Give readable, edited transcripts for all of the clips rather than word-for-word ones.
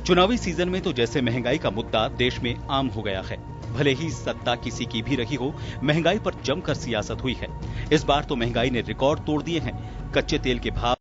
चुनावी सीजन में तो जैसे महंगाई का मुद्दा देश में आम हो गया है। भले ही सत्ता किसी की भी रही हो, महंगाई पर जमकर सियासत हुई है। इस बार तो महंगाई ने रिकॉर्ड तोड़ दिए हैं। कच्चे तेल के भाव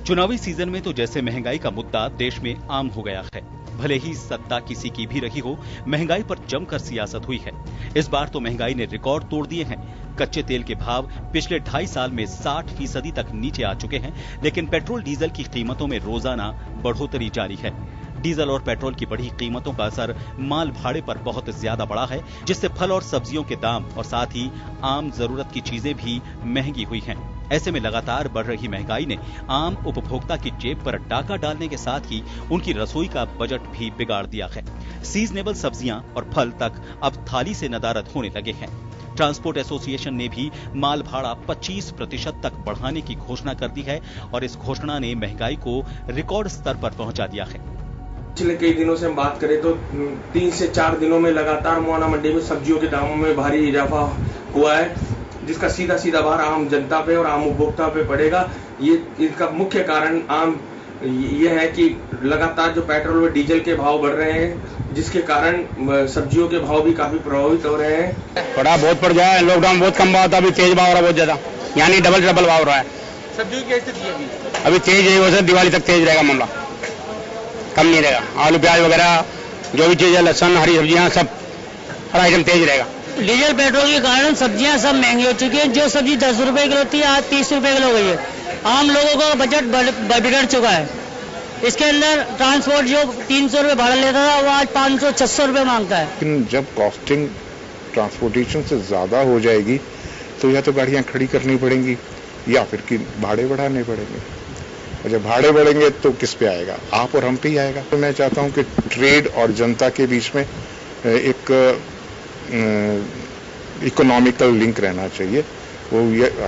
चुनावी सीजन में तो जैसे महंगाई का मुद्दा देश में आम हो गया है। भले ही सत्ता किसी की भी रही हो, महंगाई पर जमकर सियासत हुई है। इस बार तो महंगाई ने रिकॉर्ड तोड़ दिए हैं। कच्चे तेल के भाव पिछले 2.5 साल में 60% तक नीचे आ चुके हैं, लेकिन पेट्रोल डीजल की कीमतों में रोजाना बढ़ोतरी जारी है। डीजल और पेट्रोल की बढ़ी कीमतों का असर माल भाड़े पर बहुत ज्यादा पड़ा है, जिससे फल और सब्जियों के दाम और साथ ही आम जरूरत की चीजें भी महंगी हुई हैं। ऐसे में लगातार बढ़ रही महंगाई ने आम उपभोक्ता की जेब पर डाका डालने के साथ ही उनकी रसोई का बजट भी बिगाड़ दिया है। सीजनेबल सब्जियां और फल तक अब थाली से नदारद होने लगे हैं। ट्रांसपोर्ट एसोसिएशन ने भी माल भाड़ा 25% तक बढ़ाने की घोषणा कर दी है और इस घोषणा ने महंगाई को रिकॉर्ड स्तर पर पहुंचा दिया है। पिछले कई दिनों से हम बात करें तो 3 से 4 दिनों में लगातार मुआना मंडी में सब्जियों के दामों में भारी इजाफा हुआ है, जिसका सीधा भार आम जनता पे और आम उपभोक्ता पे पड़ेगा। ये इसका मुख्य कारण ये है कि लगातार जो पेट्रोल और डीजल के भाव बढ़ रहे हैं, जिसके कारण सब्जियों के भाव भी काफी प्रभावित हो रहे हैं। बड़ा बहुत पड़ गया है। लॉकडाउन बहुत कम भाव था, अभी तेज भाव हो रहा है बहुत ज्यादा, यानी डबल भाव हो रहा है। सब्जियों की स्थिति अभी तेज है, वैसे दिवाली तक तेज रहेगा मामला, कम नहीं रहेगा। आलू प्याज वगैरह जो भी चीज है, लहसुन हरी सब्जियां सब हर आइटम तेज रहेगा। डीजल पेट्रोल के कारण सब्जियां सब महंगी हो चुकी हैं। जो सब्जी 10 रुपए किलो थी आज 30 रुपए किलो हो गई है। आम लोगों का बजट बिगड़ चुका है। इसके अंदर ट्रांसपोर्ट जो 300 रुपए भाड़ा लेता था वो आज 500-600 रुपए मांगता है। लेकिन जब कॉस्टिंग ट्रांसपोर्टेशन से ज्यादा हो जाएगी तो या तो गाड़ियां खड़ी करनी पड़ेंगी या फिर कि भाड़े बढ़ाने पड़ेंगे। और जब भाड़े बढ़ेंगे तो किस पे आएगा? आप और हम पे ही आएगा। तो मैं चाहता हूं कि ट्रेड और जनता के बीच में एक इकोनॉमिकल लिंक रहना चाहिए। वो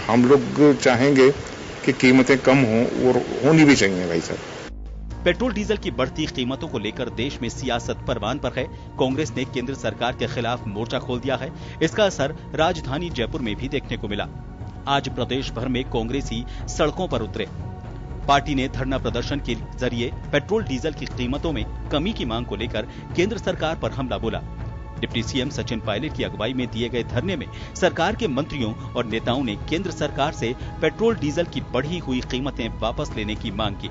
हम लोग चाहेंगे कि कीमतें कम हों और होनी भी चाहिए भाई साहब। पेट्रोल डीजल की बढ़ती कीमतों को लेकर देश में सियासत परवान पर है। कांग्रेस ने केंद्र सरकार के खिलाफ मोर्चा खोल दिया है। इसका असर राजधानी जयपुर में भी देखने को मिला। आज प्रदेश भर में कांग्रेसी सड़कों पर उतरे। पार्टी ने धरना प्रदर्शन के जरिए पेट्रोल डीजल की कीमतों में कमी की मांग को लेकर केंद्र सरकार पर हमला बोला। डिप्टी सीएम सचिन पायलट की अगुवाई में दिए गए धरने में सरकार के मंत्रियों और नेताओं ने केंद्र सरकार से पेट्रोल डीजल की बढ़ी हुई कीमतें वापस लेने की मांग की।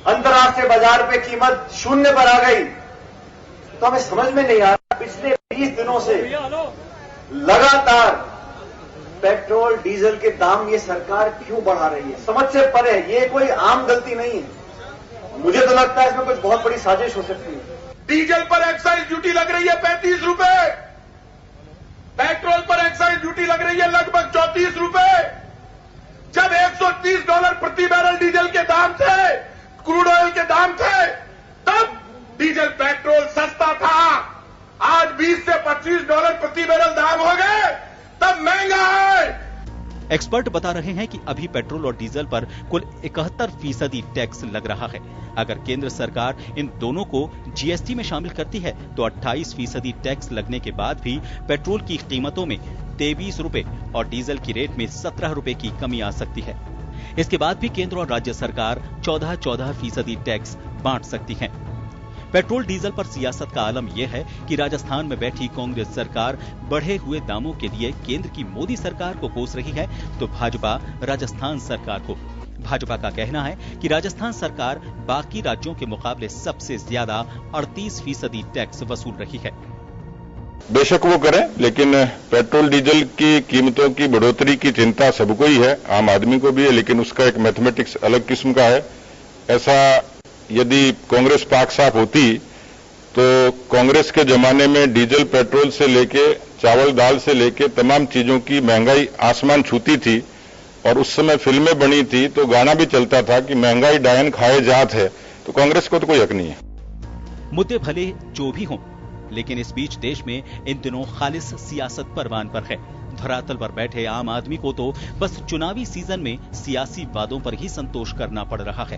अंतर्राष्ट्रीय बाजार पे कीमत 0 पर आ गई तो हमें समझ में नहीं आ रहा पिछले 20 दिनों से लगातार पेट्रोल डीजल के दाम ये सरकार क्यों बढ़ा रही है। समझ से परे है, ये कोई आम गलती नहीं है। मुझे तो लगता है इसमें कुछ बहुत बड़ी साजिश हो सकती है। डीजल पर एक्साइज ड्यूटी लग रही है 35 रुपए, पेट्रोल पर एक्साइज ड्यूटी लग रही है लगभग 34 रुपए। जब $130 प्रति बैरल डीजल के दाम थे, क्रूड ऑयल के दाम थे, तब डीजल पेट्रोल सस्ता था। आज $20 से $25 प्रति बैरल दाम हो गए, तब महंगा है। एक्सपर्ट बता रहे हैं कि अभी पेट्रोल और डीजल पर कुल 71% टैक्स लग रहा है। अगर केंद्र सरकार इन दोनों को जीएसटी में शामिल करती है तो 28% टैक्स लगने के बाद भी पेट्रोल की कीमतों में 23 रुपए और डीजल की रेट में 17 रुपए की कमी आ सकती है। इसके बाद भी केंद्र और राज्य सरकार 14% टैक्स बांट सकती है। पेट्रोल डीजल पर सियासत का आलम यह है कि राजस्थान में बैठी कांग्रेस सरकार बढ़े हुए दामों के लिए केंद्र की मोदी सरकार को कोस रही है तो भाजपा राजस्थान सरकार को। भाजपा का कहना है कि राजस्थान सरकार बाकी राज्यों के मुकाबले सबसे ज्यादा 38% टैक्स वसूल रही है। बेशक वो करें, लेकिन पेट्रोल डीजल की कीमतों की बढ़ोतरी की चिंता सबको ही है, आम आदमी को भी है, लेकिन उसका एक मैथमेटिक्स अलग किस्म का है। ऐसा यदि कांग्रेस पाक साफ होती तो कांग्रेस के जमाने में डीजल पेट्रोल से लेके चावल दाल से लेके तमाम चीजों की महंगाई आसमान छूती थी और उस समय फिल्में बनी थी तो गाना भी चलता था कि महंगाई डायन खाए जात है। तो कांग्रेस को तो कोई हक नहीं है। मुद्दे भले जो भी हों, लेकिन इस बीच देश में इन दिनों खालिस सियासत परवान पर है। धरातल पर बैठे आम आदमी को तो बस चुनावी सीजन में सियासी वादों पर ही संतोष करना पड़ रहा है।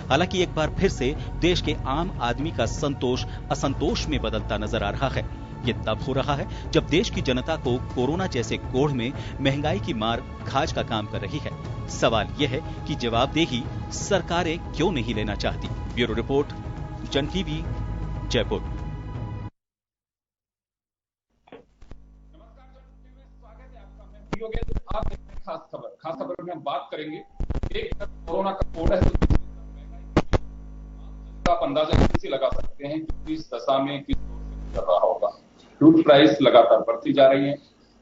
हालांकि एक बार फिर से देश के आम आदमी का संतोष असंतोष में बदलता नजर आ रहा है। ये तब हो रहा है जब देश की जनता को कोरोना जैसे कोढ़ में महंगाई की मार खाज का काम कर रही है। सवाल यह है कि जवाबदेही सरकारें क्यों नहीं लेना चाहती। ब्यूरो रिपोर्ट, जन टीवी, जयपुर। खास खबर में हम बात करेंगे। एक तरफ कोरोना का कोड है तो आप अंदाजा कैसे लगा सकते हैं कि इस दशा में किस कर रहा होगा। फ्यूल प्राइस लगातार बढ़ती जा रही है।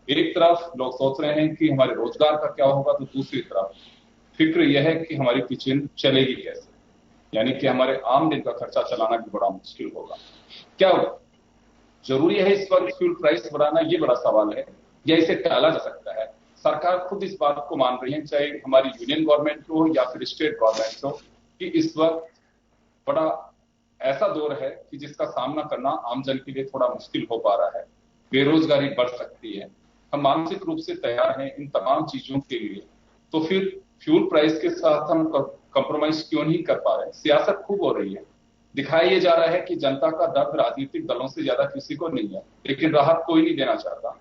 एक तरफ लोग सोच रहे हैं कि हमारे रोजगार का क्या होगा, तो दूसरी तरफ फिक्र यह है कि हमारी किचन चलेगी कैसे, यानी कि हमारे आम दिन का खर्चा चलाना भी बड़ा मुश्किल होगा। क्या जरूरी है इस वक्त फ्यूल प्राइस बढ़ाना, ये बड़ा सवाल है, या इसे टाला जा सकता है। सरकार खुद इस बात को मान रही है, चाहे हमारी यूनियन गवर्नमेंट हो या फिर स्टेट गवर्नमेंट हो, कि इस वक्त बड़ा ऐसा दौर है कि जिसका सामना करना आम जन के लिए थोड़ा मुश्किल हो पा रहा है। बेरोजगारी बढ़ सकती है। हम मानसिक रूप से तैयार हैं इन तमाम चीजों के लिए, तो फिर फ्यूल प्राइस के साथ हम कंप्रोमाइज क्यों नहीं कर पा रहे हैं। सियासत खूब हो रही है, दिखाया ये जा रहा है कि जनता का दर्द राजनीतिक दलों से ज्यादा किसी को नहीं है, लेकिन राहत कोई नहीं देना चाहता।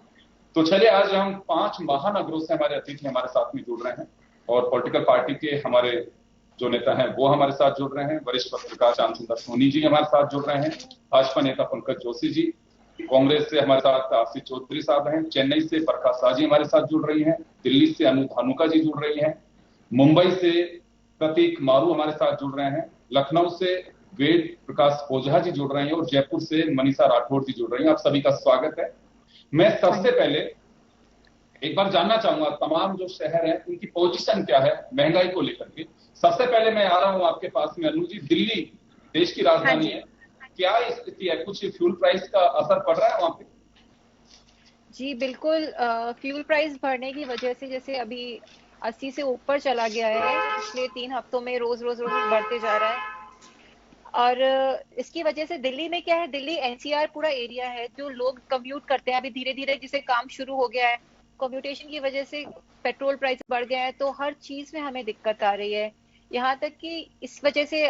तो चलिए आज हम 5 महानगरों से हमारे अतिथि हमारे साथ में जुड़ रहे हैं और पॉलिटिकल पार्टी के हमारे जो नेता हैं वो हमारे साथ जुड़ रहे हैं। वरिष्ठ पत्रकार श्याम सुंदर सोनी जी हमारे साथ जुड़ रहे हैं, भाजपा नेता पंकज जोशी जी, कांग्रेस से हमारे साथ आशीष चौधरी साहब हैं, चेन्नई से बरखा शाह जी हमारे साथ जुड़ रही हैं, दिल्ली से अनु धानुका जी जुड़ रही हैं, मुंबई से प्रतीक मारू हमारे साथ जुड़ रहे हैं, लखनऊ से वेद प्रकाश ओझा जी जुड़ रहे हैं और जयपुर से मनीषा राठौर जी जुड़ रही हैं। आप सभी का स्वागत है। मैं सबसे पहले एक बार जानना चाहूंगा तमाम जो शहर है उनकी पोजीशन क्या है महंगाई को लेकर के। सबसे पहले मैं आ रहा हूं आपके पास में अनु जी, दिल्ली देश की राजधानी है, क्या स्थिति है? कुछ फ्यूल प्राइस का असर पड़ रहा है वहां पे? जी बिल्कुल, फ्यूल प्राइस बढ़ने की वजह से जैसे अभी 80 से ऊपर चला गया है, पिछले 3 हफ्तों में रोज बढ़ते जा रहा है। और इसकी वजह से दिल्ली में क्या है, दिल्ली एनसीआर पूरा एरिया है, जो लोग कम्यूट करते हैं। अभी धीरे धीरे जिसे काम शुरू हो गया है, कम्यूटेशन की वजह से पेट्रोल प्राइस बढ़ गया है, तो हर चीज में हमें दिक्कत आ रही है। यहाँ तक कि इस वजह से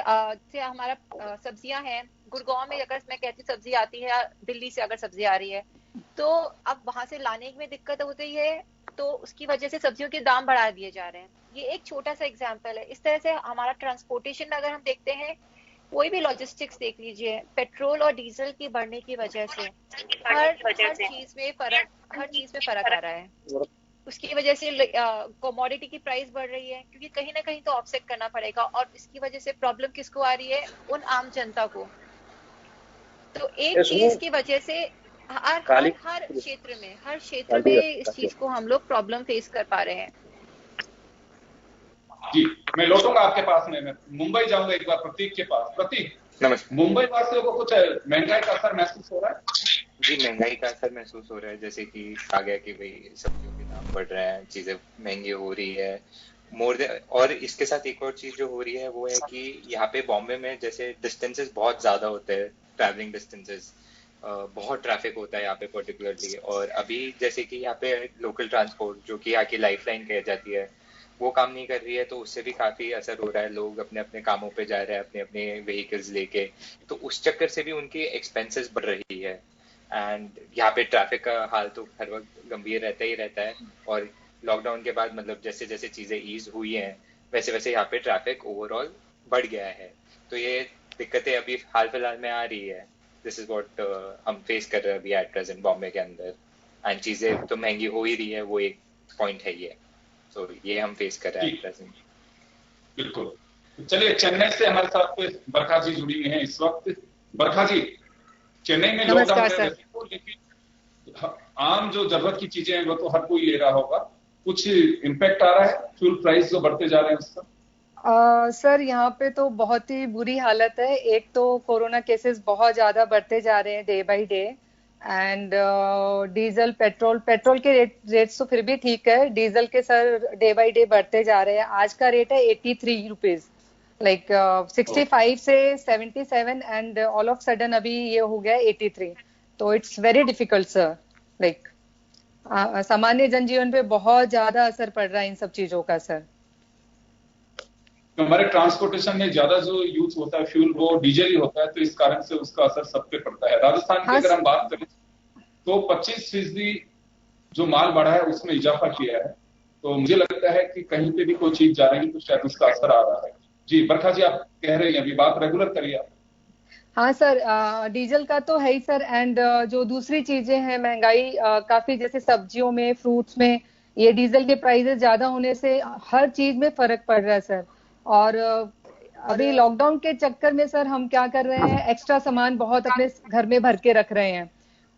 हमारा सब्जियां हैं, गुड़गांव में अगर मैं कहती सब्जी आती है, दिल्ली से अगर सब्जी आ रही है तो अब वहां से लाने में दिक्कत होती है, तो उसकी वजह से सब्जियों के दाम बढ़ा दिए जा रहे हैं। ये एक छोटा सा एग्जाम्पल है। इस तरह से हमारा ट्रांसपोर्टेशन अगर हम देखते हैं, कोई भी लॉजिस्टिक्स देख लीजिए, पेट्रोल और डीजल की बढ़ने की वजह से हर चीज में फर्क आ रहा है। उसकी वजह से कमोडिटी की प्राइस बढ़ रही है, क्योंकि कहीं ना कहीं तो ऑफसेट करना पड़ेगा, और इसकी वजह से प्रॉब्लम किसको आ रही है? उन आम जनता को। तो एक चीज की वजह से हर क्षेत्र में इस चीज को हम लोग प्रॉब्लम फेस कर पा रहे हैं। जी मैं लौटूंगा आपके पास में, मैं मुंबई जाऊंगा एक बार प्रतीक के पास। प्रतीक, नमस्कार। मुंबई वासियों को कुछ महंगाई का असर महसूस हो रहा है? जी महंगाई का असर महसूस हो रहा है, जैसे कि आ गया कि भाई सब्जियों के दाम बढ़ रहे हैं, चीजें महंगी हो रही है और इसके साथ एक और चीज जो हो रही है वो है कि यहाँ पे बॉम्बे में जैसे डिस्टेंसेस बहुत ज्यादा होते हैं, ट्रैवलिंग डिस्टेंसेस, बहुत ट्रैफिक होता है यहाँ पे पर्टिकुलरली। और अभी जैसे कि यहाँ पे लोकल ट्रांसपोर्ट जो कि यहाँ की लाइफलाइन कही जाती है वो काम नहीं कर रही है, तो उससे भी काफी असर हो रहा है। लोग अपने अपने कामों पे जा रहे हैं अपने अपने व्हीकल्स लेके, तो उस चक्कर से भी उनकी एक्सपेंसेस बढ़ रही है। एंड यहाँ पे ट्रैफिक का हाल तो हर वक्त गंभीर रहता ही रहता है, और लॉकडाउन के बाद मतलब जैसे जैसे चीजें ईज हुई हैं वैसे वैसे यहाँ पे ट्रैफिक ओवरऑल बढ़ गया है। तो ये दिक्कतें अभी हाल फिलहाल में आ रही है। दिस इज व्हाट हम फेस कर रहे हैं अभी एट प्रेजेंट बॉम्बे के अंदर, एंड चीजें तो महंगी हो ही रही है, वो एक पॉइंट है ये। तो ये हम फेस कर रहे हैं प्रेजेंट। बिल्कुल। चलिए चेन्नई से हमारे साथ बरखा जी जुड़ी हुई हैं इस वक्त। बरखा जी, चेन्नई में लॉकडाउन, लेकिन आम जो जरूरत की चीजें हैं वो तो हर कोई ले रहा होगा, कुछ इम्पैक्ट आ रहा है फ्यूल प्राइस जो बढ़ते जा रहे हैं उसका? सर यहाँ पे तो बहुत ही बुरी हालत है। एक तो कोरोना केसेस बहुत ज्यादा बढ़ते जा रहे हैं day by day, and diesel petrol के रेट्स तो फिर भी ठीक है, डीजल के सर डे बाय डे बढ़ते जा रहे हैं। आज का रेट है 83 रुपीज, लाइक 65 से 77, एंड ऑल ऑफ सडन अभी ये हो गया 83। तो it's very difficult sir, like सामान्य जनजीवन पे बहुत ज्यादा असर पड़ रहा है इन सब चीजों का सर। हमारे ट्रांसपोर्टेशन में ज्यादा जो यूज होता है फ्यूल वो डीजल ही होता है, तो इस कारण से उसका असर सब पे पड़ता है। राजस्थान की अगर हम बात करें तो 25% जो माल बढ़ा है उसमें इजाफा किया है, तो मुझे लगता है कि कहीं पे भी कोई चीज जा रही है तो शायद उसका असर आ रहा है। जी बरखा जी आप कह रहे हैं, अभी बात रेगुलर करिए आप। हाँ सर, डीजल का तो है ही सर, एंड जो दूसरी चीजें हैं महंगाई काफी, जैसे सब्जियों में, फ्रूट्स में, ये डीजल के प्राइसेस ज्यादा होने से हर चीज में फर्क पड़ रहा है सर। और अभी लॉकडाउन के चक्कर में सर हम क्या कर रहे हैं, एक्स्ट्रा सामान बहुत अपने घर में भर के रख रहे हैं,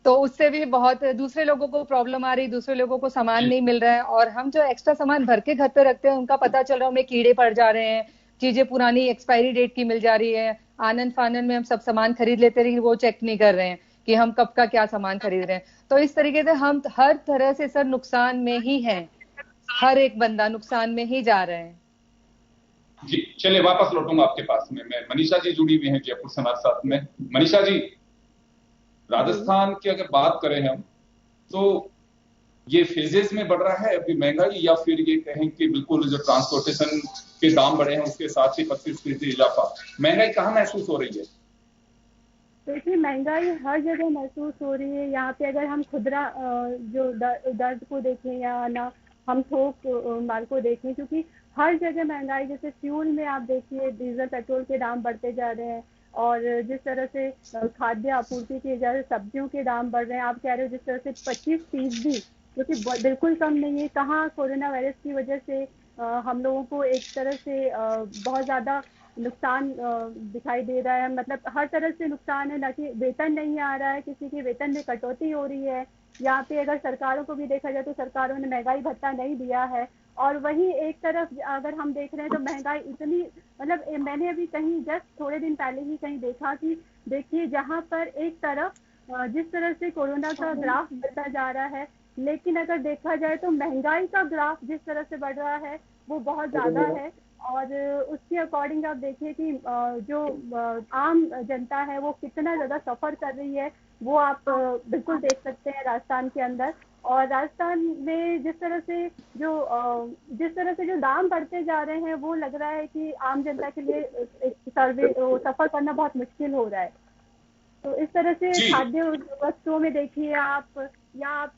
तो उससे भी बहुत दूसरे लोगों को प्रॉब्लम आ रही, दूसरे लोगों को सामान नहीं मिल रहा है। और हम जो एक्स्ट्रा सामान भर के घर पे रखते हैं उनका पता चल रहा है उनमें कीड़े पड़ जा रहे हैं, चीजें पुरानी एक्सपायरी डेट की मिल जा रही है। आनंद फानन में हम सब सामान खरीद लेते हैं, वो चेक नहीं कर रहे हैं कि हम कब का क्या सामान खरीद रहे हैं। तो इस तरीके से हम हर तरह से सर नुकसान में ही हैं, हर एक बंदा नुकसान में ही जा रहे हैं। जी चलिए वापस लौटूंगा आपके पास में। मैं मनीषा जी जुड़ी हुई हैं जयपुर से हमारे साथ में। मनीषा जी, राजस्थान की अगर बात करें हम तो ये फेजेस में बढ़ रहा है अभी महंगाई, या फिर ये कहें कि बिल्कुल जो ट्रांसपोर्टेशन के दाम बढ़े हैं उसके साथ ही 25% इजाफा, महंगाई कहाँ महसूस हो रही है? देखिए महंगाई हर जगह महसूस हो रही है। यहाँ पे अगर हम खुदरा जो दर्द को देखें या ना हम थोक माल को देखें, क्योंकि हर जगह महंगाई, जैसे फ्यूल में आप देखिए डीजल पेट्रोल के दाम बढ़ते जा रहे हैं, और जिस तरह से खाद्य आपूर्ति की वजह से सब्जियों के दाम बढ़ रहे हैं। आप कह रहे हो जिस तरह से 25%, जो कि बिल्कुल कम नहीं है। कहाँ कोरोना वायरस की वजह से हम लोगों को एक तरह से बहुत ज़्यादा नुकसान दिखाई दे रहा है, मतलब हर तरह से नुकसान है। ना कि वेतन नहीं आ रहा है, किसी के वेतन में कटौती हो रही है। यहाँ पे अगर सरकारों को भी देखा जाए तो सरकारों ने महंगाई भत्ता नहीं दिया है, और वहीं एक तरफ अगर हम देख रहे हैं तो महंगाई इतनी, मतलब मैंने अभी कहीं जस्ट थोड़े दिन पहले ही कहीं देखा कि देखिए जहाँ पर एक तरफ जिस तरह से कोरोना का ग्राफ बढ़ता जा रहा है, लेकिन अगर देखा जाए तो महंगाई का ग्राफ जिस तरह से बढ़ रहा है वो बहुत ज्यादा है। और उसके अकॉर्डिंग आप देखिए कि जो आम जनता है वो कितना ज्यादा सफर कर रही है, वो आप बिल्कुल देख सकते हैं राजस्थान के अंदर। और राजस्थान में जिस तरह से जो दाम बढ़ते जा रहे हैं, वो लग रहा है कि आम जनता के लिए सफर करना बहुत मुश्किल हो रहा है। तो इस तरह से खाद्य वस्तुओं में देखिए आप, या आप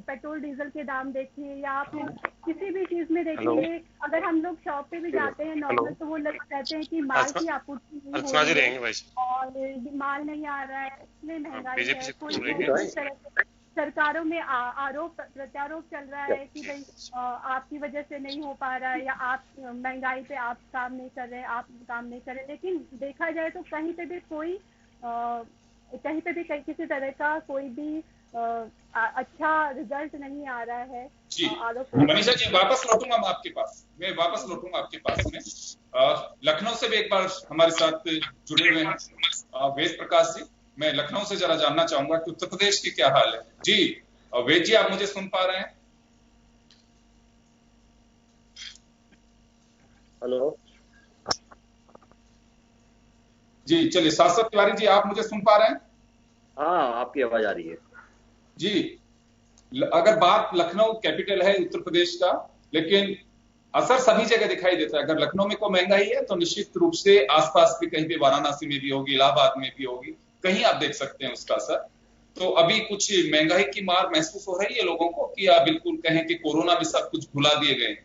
पेट्रोल डीजल के दाम देखिए, या आप किसी भी चीज में देखिए। अगर हम लोग शॉप पे भी जाते हैं नॉर्मल, तो वो लोग कहते हैं कि माल की आपूर्ति नहीं हो रही है और माल नहीं आ रहा है, इसमें महंगाई है। कोई सरकारों में आरोप प्रत्यारोप चल रहा है कि भाई आपकी वजह से नहीं हो पा रहा है, या आप महंगाई पे आप काम नहीं कर रहे। लेकिन देखा जाए तो कहीं पे भी किसी तरह का कोई भी अच्छा रिजल्ट नहीं आ रहा है। मनीषा जी वापस लौटूंगा मैं आपके पास, में लखनऊ से भी एक बार हमारे साथ जुड़े हुए हैं वेद प्रकाश जी। मैं लखनऊ से जरा जानना चाहूंगा कि उत्तर प्रदेश की क्या हाल है। जी वेद जी, आप मुझे सुन पा रहे हैं? हेलो जी, चलिए शाश्वत तिवारी जी, आप मुझे सुन पा रहे हैं? हाँ, आपकी आवाज आ रही है जी। अगर बात लखनऊ कैपिटल है उत्तर प्रदेश का, लेकिन असर सभी जगह दिखाई देता है। अगर लखनऊ में कोई महंगाई है तो निश्चित रूप से आसपास भी कहीं पे वाराणसी में भी होगी, इलाहाबाद में भी होगी, कहीं आप देख सकते हैं उसका असर। तो अभी कुछ महंगाई की मार महसूस हो रही है लोगों को, कि आप बिल्कुल कहें कि कोरोना में सब कुछ भुला दिए गए?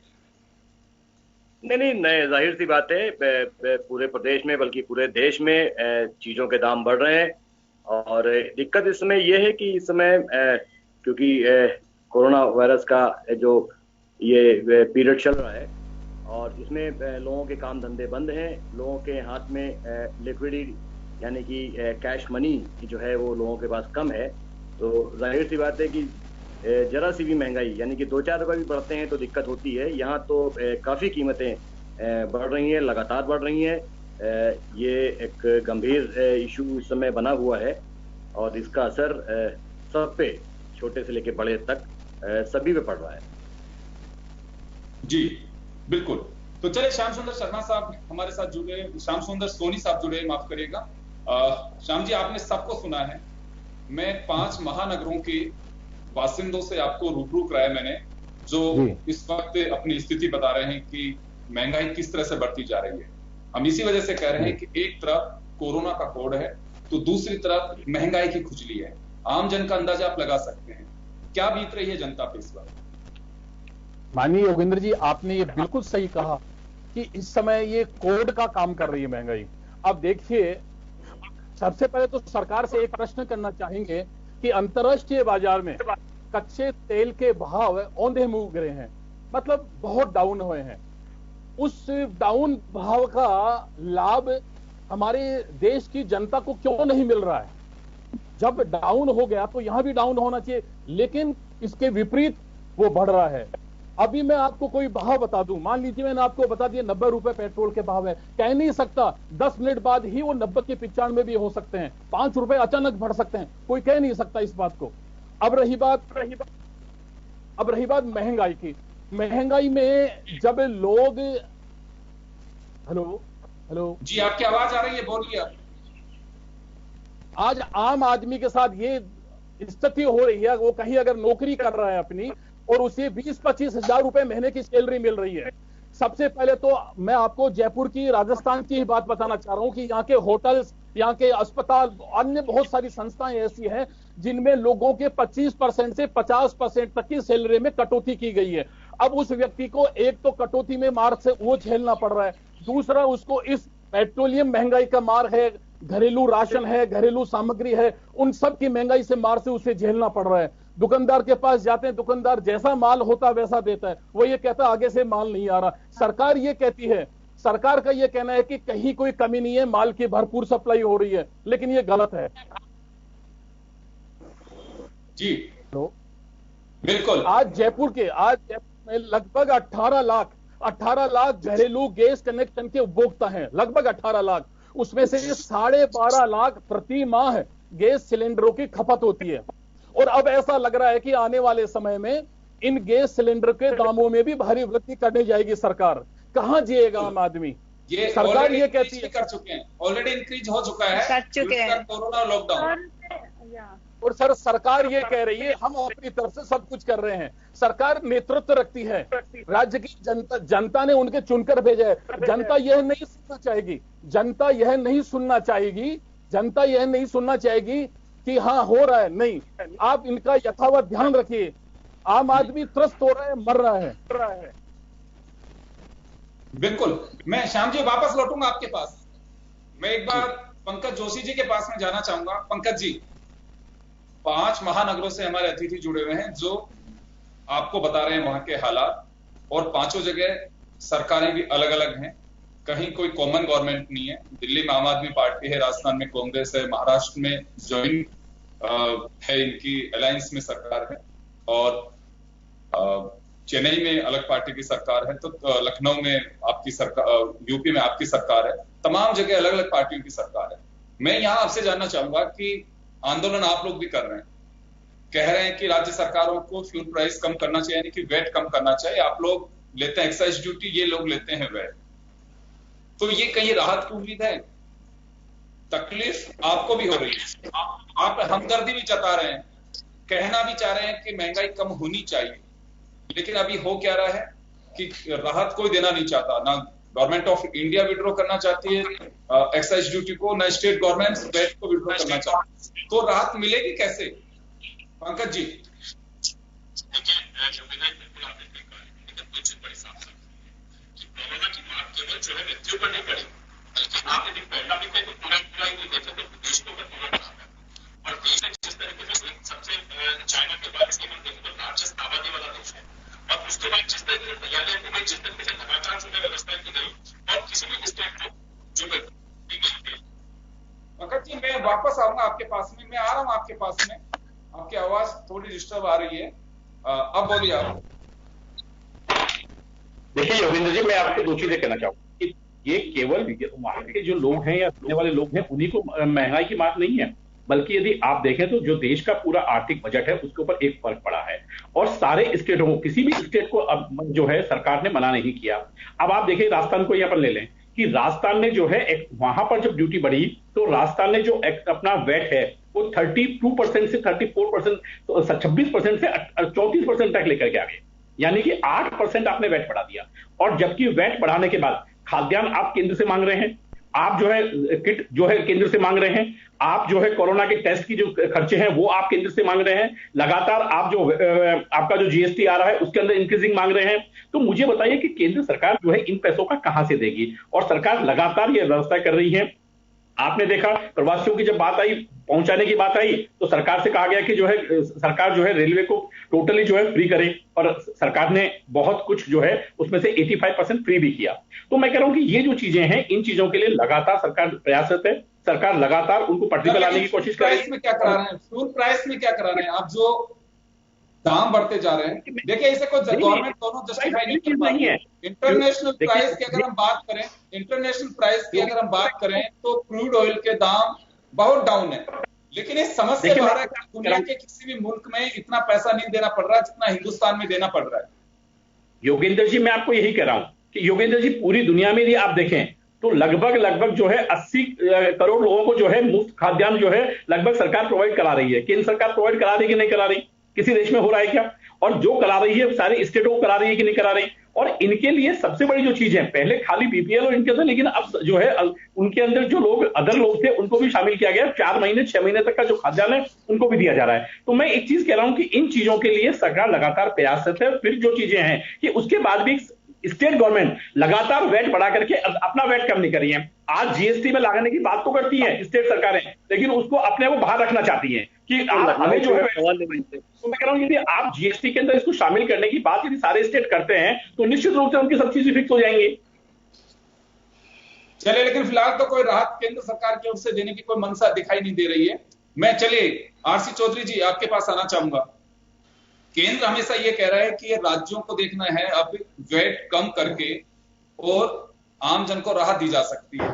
नहीं, जाहिर सी बात है, पूरे प्रदेश में बल्कि पूरे देश में चीजों के दाम बढ़ रहे हैं। और दिक्कत इस समय यह है कि इस समय क्योंकि कोरोना वायरस का जो ये पीरियड चल रहा है, और इसमें लोगों के काम धंधे बंद हैं, लोगों के हाथ में लिक्विडिटी यानी कि कैश मनी जो है वो लोगों के पास कम है। तो जाहिर सी बात है कि जरा सी भी महंगाई यानी कि 2-4 रुपये भी बढ़ते हैं तो दिक्कत होती है। यहाँ तो काफ़ी कीमतें बढ़ रही हैं, लगातार बढ़ रही हैं। ये एक गंभीर इशू इस समय बना हुआ है, और इसका असर सब पे, छोटे से लेके बड़े तक सभी पे पड़ रहा है। जी बिल्कुल। तो चले श्याम सुंदर शर्मा साहब हमारे साथ जुड़े, श्याम सुंदर सोनी साहब जुड़े, माफ करिएगा। श्याम जी, आपने सबको सुना है। मैं 5 महानगरों के बासिंदों से आपको रूबरू कराया मैंने, जो इस वक्त अपनी स्थिति बता रहे हैं कि महंगाई किस तरह से बढ़ती जा रही है। हम इसी वजह से कह रहे हैं कि एक तरफ कोरोना का कोड है तो दूसरी तरफ महंगाई की खुजली है। आम जन का अंदाजा आप लगा सकते हैं, क्या बीत रही है जनता पे इस वक्त। माननीय योगेंद्र जी, आपने ये बिल्कुल सही कहा कि इस समय ये कोड का काम कर रही है महंगाई। अब देखिए, सबसे पहले तो सरकार से एक प्रश्न करना चाहेंगे कि अंतर्राष्ट्रीय बाजार में कच्चे तेल के भाव औंधे मुंह गिरे हैं, मतलब बहुत डाउन हुए हैं। उस डाउन भाव का लाभ हमारे देश की जनता को क्यों नहीं मिल रहा है? जब डाउन हो गया तो यहां भी डाउन होना चाहिए, लेकिन इसके विपरीत वो बढ़ रहा है। अभी मैं आपको कोई भाव बता दूं, मान लीजिए मैंने आपको बता दिया 90 रुपए पेट्रोल के भाव है, कह नहीं सकता 10 मिनट बाद ही वो 90 के 95 भी हो सकते हैं, 5 रुपए अचानक बढ़ सकते हैं, कोई कह नहीं सकता इस बात को। अब रही बात महंगाई की। महंगाई में जब लोग हेलो जी, आपकी आवाज आ रही है, बोलिए। आज आम आदमी के साथ ये स्थिति हो रही है, वो कहीं अगर नौकरी कर रहा है अपनी और उसे 20-25 हजार रुपए महीने की सैलरी मिल रही है। सबसे पहले तो मैं आपको जयपुर की, राजस्थान की ही बात बताना चाह रहा हूं कि यहाँ के होटल्स, यहाँ के अस्पताल, अन्य बहुत सारी संस्थाएं ऐसी हैं जिनमें लोगों के 25% से 50% तक की सैलरी में कटौती की गई है। अब उस व्यक्ति को एक तो कटौती में मार से वो झेलना पड़ रहा है, दूसरा उसको इस पेट्रोलियम महंगाई का मार है, घरेलू राशन है, घरेलू सामग्री है, उन सब की महंगाई से मार से उसे झेलना पड़ रहा है। दुकानदार के पास जाते हैं, दुकानदार जैसा माल होता है वैसा देता है, वो ये कहता है आगे से माल नहीं आ रहा। सरकार ये कहती है, सरकार का ये कहना है कि कहीं कोई कमी नहीं है, माल की भरपूर सप्लाई हो रही है, लेकिन ये गलत है जी। बिल्कुल। आज जयपुर में लगभग 18 लाख घरेलू गैस कनेक्शन के उपभोक्ता हैं, लगभग 18 लाख। उसमें से 12.5 लाख प्रति माह गैस सिलेंडरों की खपत होती है। और अब ऐसा लग रहा है कि आने वाले समय में इन गैस सिलेंडर के दामों में भी भारी वृद्धि करने जाएगी सरकार। कहां जिएगा आम आदमी? ये सरकार ये कहती है, कर चुके हैं, ऑलरेडी इंक्रीज हो चुका है, कर चुके हैं कोरोना लॉकडाउन। और सर, सरकार ये कह रही है हम अपनी तरफ से सब कुछ कर रहे हैं। सरकार नेतृत्व रखती है, राज्य की जनता ने उनके चुनकर भेजा है। जनता यह नहीं सुनना चाहेगी कि हाँ हो रहा है, नहीं। आप इनका यथावत ध्यान रखिए। आम आदमी त्रस्त हो रहा है, मर रहा है। बिल्कुल। मैं श्याम जी वापस लौटूंगा आपके पास। मैं एक बार पंकज जोशी जी के पास में जाना चाहूंगा। पंकज जी, 5 महानगरों से हमारे अतिथि जुड़े हुए हैं जो आपको बता रहे हैं वहां के हालात, और 5 जगह सरकारें भी अलग अलग हैं, कहीं कोई कॉमन गवर्नमेंट नहीं है। दिल्ली में आम आदमी पार्टी है, राजस्थान में कांग्रेस है, महाराष्ट्र में ज्वाइंट है, इनकी अलायंस में सरकार है, और चेन्नई में अलग पार्टी की सरकार है, तो लखनऊ में आपकी सरकार, यूपी में आपकी सरकार है, तमाम जगह अलग अलग पार्टियों की सरकार है। मैं यहां आपसे जानना चाहूंगा कि आंदोलन आप लोग भी कर रहे हैं, कह रहे हैं कि राज्य सरकारों को फ्यूल प्राइस कम करना चाहिए, यानी कि वेट कम करना चाहिए। आप लोग लेते हैं एक्साइज ड्यूटी, ये लोग लेते हैं वेट, तो ये कहीं राहत की उम्मीद है? तकलीफ आपको भी हो रही है, आप हमदर्दी भी जता रहे हैं, कहना भी चाह रहे हैं कि महंगाई कम होनी चाहिए, लेकिन अभी हो क्या रहा है कि राहत कोई देना नहीं चाहता। ना गवर्नमेंट ऑफ इंडिया विड्रॉ करना चाहती है एक्साइज ड्यूटी को, ना स्टेट गवर्नमेंट वेट को विड्रॉ करना चाहती है, तो राहत मिलेगी कैसे? पंकज जी। जो है मृत्यु पर नहीं पड़ी, बल्कि आपने भी पैंडेमिक में तो पूरा नहीं देखा, तो देश को ऊपर पूरा पड़ा है। और देश में जिस तरीके से सबसे चाइना के बाद इसके देखें तो लार्जेस्ट आबादी वाला देश है, और उसके बाद जिस तरीके से तैयारियां की गई, जिस तरीके से लगातार जो है व्यवस्था की गई, और किसी भी स्टेट को जो की गई। पंकज जी, मैं वापस आऊंगा आपके पास में, मैं आ रहा हूं आपके पास में, आपकी आवाज थोड़ी डिस्टर्ब आ रही है, अब बोलिए आप। देखिए योगेंद्र जी, मैं आपको 2 चीजें कहना चाहूंगा कि ये केवल वहां के जो लोग हैं या सुनने वाले लोग हैं उन्हीं को महंगाई की मात नहीं है, बल्कि यदि आप देखें तो जो देश का पूरा आर्थिक बजट है उसके ऊपर एक फर्क पड़ा है, और सारे स्टेटों को, किसी भी स्टेट को अब जो है सरकार ने मना नहीं किया। अब आप देखिए राजस्थान को यहाँ पर ले लें, कि राजस्थान ने जो है वहां पर जब ड्यूटी बढ़ी तो राजस्थान ने जो अपना वैट है वो 32% से 34%, 26% से 34% तक लेकर के आ गए, यानी कि 8% आपने वैट बढ़ा दिया। और जबकि वैट बढ़ाने के बाद खाद्यान्न आप केंद्र से मांग रहे हैं, आप जो है किट जो है केंद्र से मांग रहे हैं, आप जो है कोरोना के टेस्ट की जो खर्चे हैं वो आप केंद्र से मांग रहे हैं, लगातार आप जो आपका जो जीएसटी आ रहा है उसके अंदर इंक्रीजिंग मांग रहे हैं। तो मुझे बताइए कि केंद्र सरकार जो है इन पैसों का कहां से देगी? और सरकार लगातार ये व्यवस्था कर रही है। आपने देखा प्रवासियों की जब बात आई, पहुंचाने की बात आई, तो सरकार से कहा गया कि जो है सरकार जो है रेलवे को टोटली जो है फ्री करे, और सरकार ने बहुत कुछ जो है उसमें से 85% फ्री भी किया। तो मैं कह रहा हूं कि ये जो चीजें हैं, इन चीजों के लिए लगातार सरकार प्रयासरत है, सरकार लगातार उनको पटरी पर लाने की कोशिश कर रही है। में क्या करा रहे हैं, फ्यूल प्राइस में क्या करा रहे हैं आप? जो दाम बढ़ते जा रहे हैं, देखिए इसे कोई गवर्नमेंट दोनों जस्टिफाई नहीं कर पाई है। इंटरनेशनल प्राइस की अगर हम बात करें, इंटरनेशनल प्राइस की अगर हम बात करें तो क्रूड ऑयल के दाम बहुत डाउन है, लेकिन इस समझ से बाहर है कि दुनिया के किसी भी मुल्क में इतना पैसा नहीं देना पड़ रहा जितना हिंदुस्तान में देना पड़ रहा है। योगेंद्र जी, मैं आपको यही कह रहा हूं कि योगेंद्र जी पूरी दुनिया में यदि आप देखें तो लगभग जो है 80 करोड़ लोगों को जो है मुफ्त खाद्यान्न जो है लगभग सरकार प्रोवाइड करा रही है। केंद्र सरकार प्रोवाइड करा रही है कि नहीं करा रही? किसी देश में हो रहा है क्या? और जो करा रही है सारे स्टेटों को करा रही है कि नहीं करा रही? और इनके लिए सबसे बड़ी जो चीज है, पहले खाली बीपीएल और इनके अंदर, लेकिन अब जो है उनके अंदर जो लोग अदर लोग थे उनको भी शामिल किया गया। 4 महीने 6 महीने तक का जो खाद्यान्न है उनको भी दिया जा रहा है। तो मैं एक चीज कह रहा हूं कि इन चीजों के लिए सरकार लगातार प्रयासरत है। फिर जो चीजें हैं कि उसके बाद भी स्टेट गवर्नमेंट लगातार वैट बढ़ा करके अपना वैट कम नहीं कर रही है। आज जीएसटी में लगाने की बात तो करती है स्टेट सरकारें, लेकिन उसको अपने को बाहर रखना चाहती है कि आप हमें जो है। तो मैं कह रहा हूं यदि आप जीएसटी के अंदर इसको शामिल करने की बात यदि सारे स्टेट करते हैं तो निश्चित रूप से उनकी सब चीजें फिक्स हो जाएंगी। चलिए, लेकिन फिलहाल तो कोई राहत केंद्र सरकार की ओर से देने की कोई मंशा दिखाई नहीं दे रही है। मैं चलिए आरसी चौधरी जी आपके पास आना चाहूंगा। केंद्र हमेशा ये कह रहा है कि ये राज्यों को देखना है अब वैट कम करके और आम जन को राहत दी जा सकती है।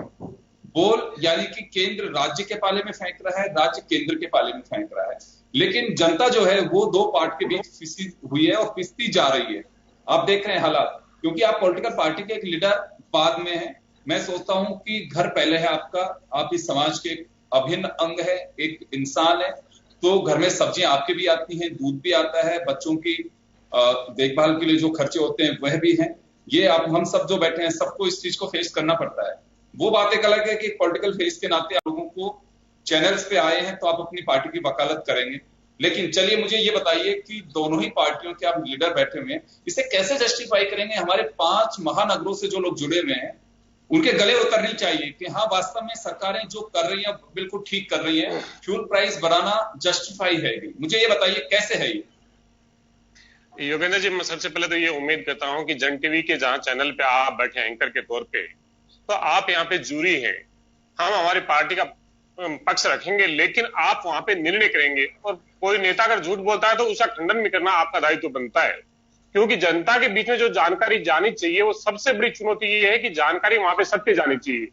यानी कि केंद्र राज्य के पाले में फेंक रहा है, राज्य केंद्र के पाले में फेंक रहा है, लेकिन जनता जो है वो दो पार्ट के बीच पिसी हुई है और पिसती जा रही है। आप देख रहे हैं हालात, क्योंकि आप पॉलिटिकल पार्टी के एक लीडर बाद में है। मैं सोचता हूं कि घर पहले है आपका, आप इस समाज के अभिन्न अंग है, एक इंसान है, तो घर में सब्जियां आपके भी आती हैं, दूध भी आता है, बच्चों की देखभाल के लिए जो खर्चे होते हैं वह भी हैं। ये आप हम सब जो बैठे हैं सबको इस चीज को फेस करना पड़ता है। वो बात एक अलग है कि पॉलिटिकल फेस के नाते आप लोगों को चैनल्स पे आए हैं तो आप अपनी पार्टी की वकालत करेंगे, लेकिन चलिए मुझे ये बताइए कि दोनों ही पार्टियों के आप लीडर बैठे हुए हैं, इसे कैसे जस्टिफाई करेंगे? हमारे 5 महानगरों से जो लोग जुड़े हुए हैं उनके गले उतरनी चाहिए कि हाँ वास्तव में सरकारें जो कर रही हैं बिल्कुल ठीक कर रही हैं, फ्यूल प्राइस बढ़ाना जस्टिफाई है। मुझे ये बताइए कैसे है ये? योगेंद्र जी, मैं सबसे पहले तो ये उम्मीद करता हूं कि जन टीवी के जहां चैनल पे आप बैठे एंकर के तौर पे, तो आप यहाँ पे जूरी हैं। हम हमारी पार्टी का पक्ष रखेंगे, लेकिन आप वहां पे निर्णय करेंगे, और कोई नेता अगर झूठ बोलता है तो उसका खंडन भी करना आपका दायित्व बनता है, क्योंकि जनता के बीच में जो जानकारी जानी चाहिए वो सबसे बड़ी चुनौती ये है कि जानकारी वहां पे सत्य जानी चाहिए।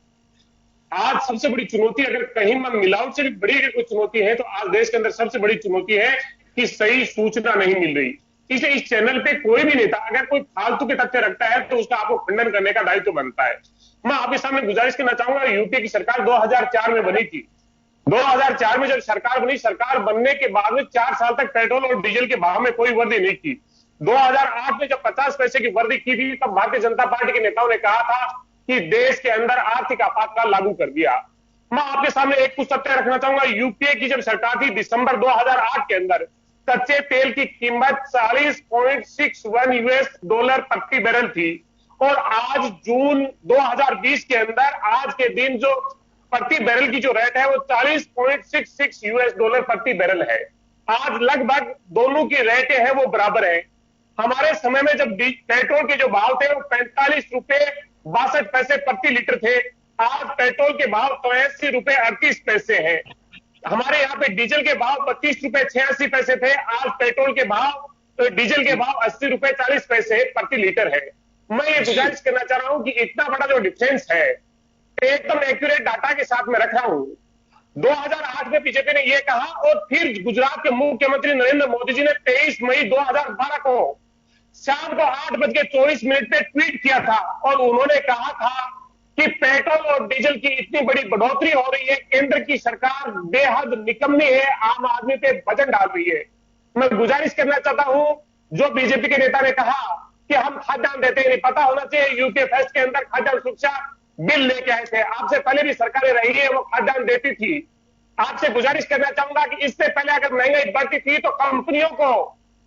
आज सबसे बड़ी चुनौती, अगर कहीं मिलावट से भी बड़ी अगर कोई चुनौती है तो आज देश के अंदर सबसे बड़ी चुनौती है कि सही सूचना नहीं मिल रही। इसलिए इस चैनल पे कोई भी नेता अगर कोई फालतू के तथ्य रखता है तो उसका आपको खंडन करने का दायित्व बनता है। मैं आपके सामने गुजारिश करना चाहूंगा, यूपीए की सरकार 2004 में बनी थी। 2004 में जब सरकार बनी, सरकार बनने के बाद में 4 साल तक पेट्रोल और डीजल के भाव में कोई वृद्धि नहीं की। 2008 में जब 50 पैसे की वृद्धि की थी तब भारतीय जनता पार्टी के नेताओं ने कहा था कि देश के अंदर आर्थिक आपातकाल लागू कर दिया। मैं आपके सामने एक कुछ तथ्य रखना चाहूंगा, यूपीए की जब सरकार थी दिसंबर 2008 के अंदर कच्चे तेल की कीमत $40.61 प्रति बैरल थी, और आज जून 2020 के अंदर आज के दिन जो प्रति बैरल की जो रेट है वो $40.66 प्रति बैरल है। आज लगभग दोनों की रेटें हैं वो बराबर है। हमारे समय में जब पेट्रोल के जो भाव थे वो 45 रुपए 62 पैसे प्रति लीटर थे, आज पेट्रोल के भाव 83 रुपए 38 पैसे हैं। हमारे यहाँ पे डीजल के भाव 32 रुपए 86 पैसे थे, आज पेट्रोल के भाव डीजल के भाव 80 रुपए 40 पैसे प्रति लीटर है। मैं ये गुजारिश करना चाह रहा हूं कि इतना बड़ा जो डिफरेंस है एकदम एक्यूरेट डाटा के साथ में रख रहा हूं। 2008 में बीजेपी ने यह कहा, और फिर गुजरात के मुख्यमंत्री नरेंद्र मोदी जी ने 23 मई 2012 को शाम को 8:24 पे ट्वीट किया था, और उन्होंने कहा था कि पेट्रोल और डीजल की इतनी बड़ी बढ़ोतरी हो रही है, केंद्र की सरकार बेहद निकम्मी है, आम आदमी पे वजन डाल रही है। मैं गुजारिश करना चाहता हूं, जो बीजेपी के नेता ने कहा कि हम खाद्यान्न देते हैं, नहीं पता होना चाहिए यूपीए फेस्ट के अंदर खाद्यान्न सुरक्षा बिल लेके आए थे, आपसे पहले भी सरकारें रही है, वो खाद्यान्न देती थी। आपसे गुजारिश करना चाहूंगा कि इससे पहले अगर महंगाई बढ़ती थी तो कंपनियों को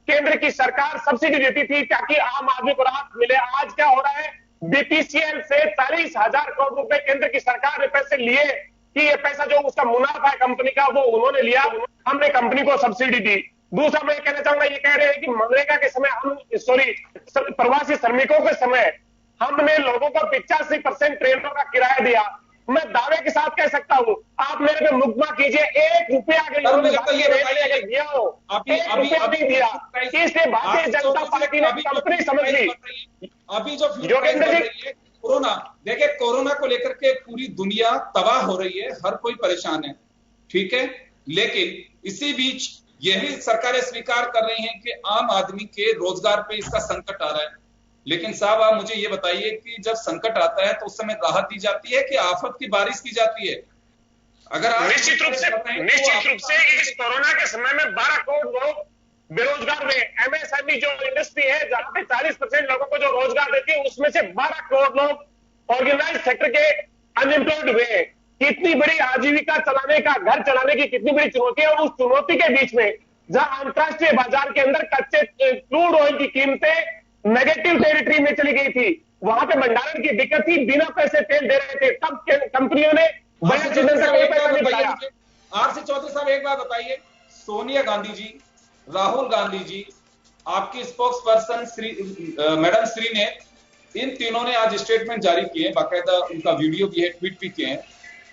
केंद्र की सरकार सब्सिडी देती थी ताकि आम आदमी को राहत मिले। आज क्या हो रहा है, बीपीसीएल से 40,000 करोड़ रुपए केंद्र की सरकार ने पैसे लिए कि ये पैसा जो उसका मुनाफा है कंपनी का वो उन्होंने लिया, हमने कंपनी को सब्सिडी दी। दूसरा मैं कहना चाहूंगा, ये कह रहे हैं कि मनरेगा के समय प्रवासी श्रमिकों के समय हमने लोगों को 85% ट्रेनों का किराया दिया। मैं दावे के साथ कह सकता हूं, आप मेरे पे मुकदमा कीजिए, 1 रुपया अगर दिया हो, 1 रुपया नहीं दिया, इसलिए भारतीय जनता पार्टी ने कंपनी समझ ली। अभी जो कोरोना, देखिए कोरोना को लेकर के पूरी दुनिया तबाह हो रही है, हर कोई परेशान है, ठीक है, लेकिन इसी बीच यही सरकारें स्वीकार कर रही हैं कि आम आदमी के रोजगार पे इसका संकट आ रहा है। लेकिन साहब आप मुझे ये बताइए कि जब संकट आता है तो उस समय राहत दी जाती है कि आफत की बारिश की जाती है? अगर आप निश्चित रूप से इस कोरोना के समय में 12 करोड़ लोग बेरोजगार हुए। एमएसएमई जो इंडस्ट्री है जहां पे 40% लोगों को जो रोजगार देती है, उसमें से 12 करोड़ लोग ऑर्गेनाइज सेक्टर के अनएम्प्लॉयड हुए। कितनी बड़ी आजीविका चलाने का, घर चलाने की कितनी बड़ी चुनौती है, और उस चुनौती के बीच में जहां अंतरराष्ट्रीय बाजार के अंदर कच्चे क्रूड ऑयल की कीमतें नेगेटिव टेरिटरी में चली गई थी, वहां पे भंडारण की दिक्कत थी, बिना पैसे तेल दे रहे थे, तब कंपनियों ने आरसी चौधरी साहब एक बात बताइए, सोनिया गांधी जी, राहुल गांधी जी, आपकी स्पोक्स पर्सन मैडम श्री ने, इन तीनों ने आज स्टेटमेंट जारी किए हैं, बाकायदा उनका वीडियो भी है, ट्वीट भी किए हैं।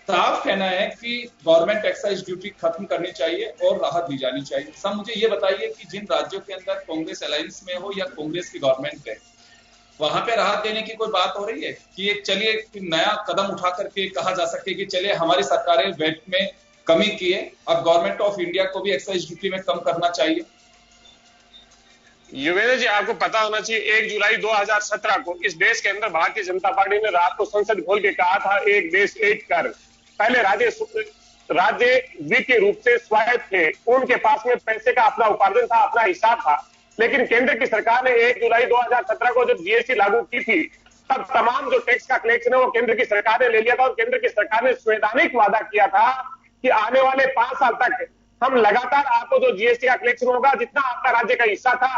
साफ कहना है कि गवर्नमेंट एक्साइज ड्यूटी खत्म करनी चाहिए और राहत दी जानी चाहिए। सब मुझे ये बताइए कि जिन राज्यों के अंदर कांग्रेस अलायंस में हो या कांग्रेस की गवर्नमेंट है, वहां पे राहत देने की कोई बात हो रही है कि एक चलिए नया कदम उठा करके कहा जा सके कि चलिए हमारी सरकारें वेट में कमी की है, अब गवर्नमेंट ऑफ इंडिया को भी एक्साइज ड्यूटी में कम करना चाहिए? युवेंद्र जी, आपको पता होना चाहिए 1 जुलाई 2017 को इस देश के अंदर भारतीय जनता पार्टी ने रात को संसद खोल के कहा था, एक देश एक कर। पहले राज्य वित्तीय रूप से स्वायत्त थे, उनके पास में पैसे का अपना उपार्जन था, अपना हिसाब था, लेकिन केंद्र की सरकार ने 1 जुलाई 2017 को जब जीएसटी लागू की थी, तब तमाम जो टैक्स का कलेक्शन है वो केंद्र की सरकार ने ले लिया था, और केंद्र की सरकार ने संवैधानिक वादा किया था कि आने वाले 5 साल तक हम लगातार आपको जो जीएसटी का कलेक्शन होगा, जितना आपका राज्य का हिस्सा था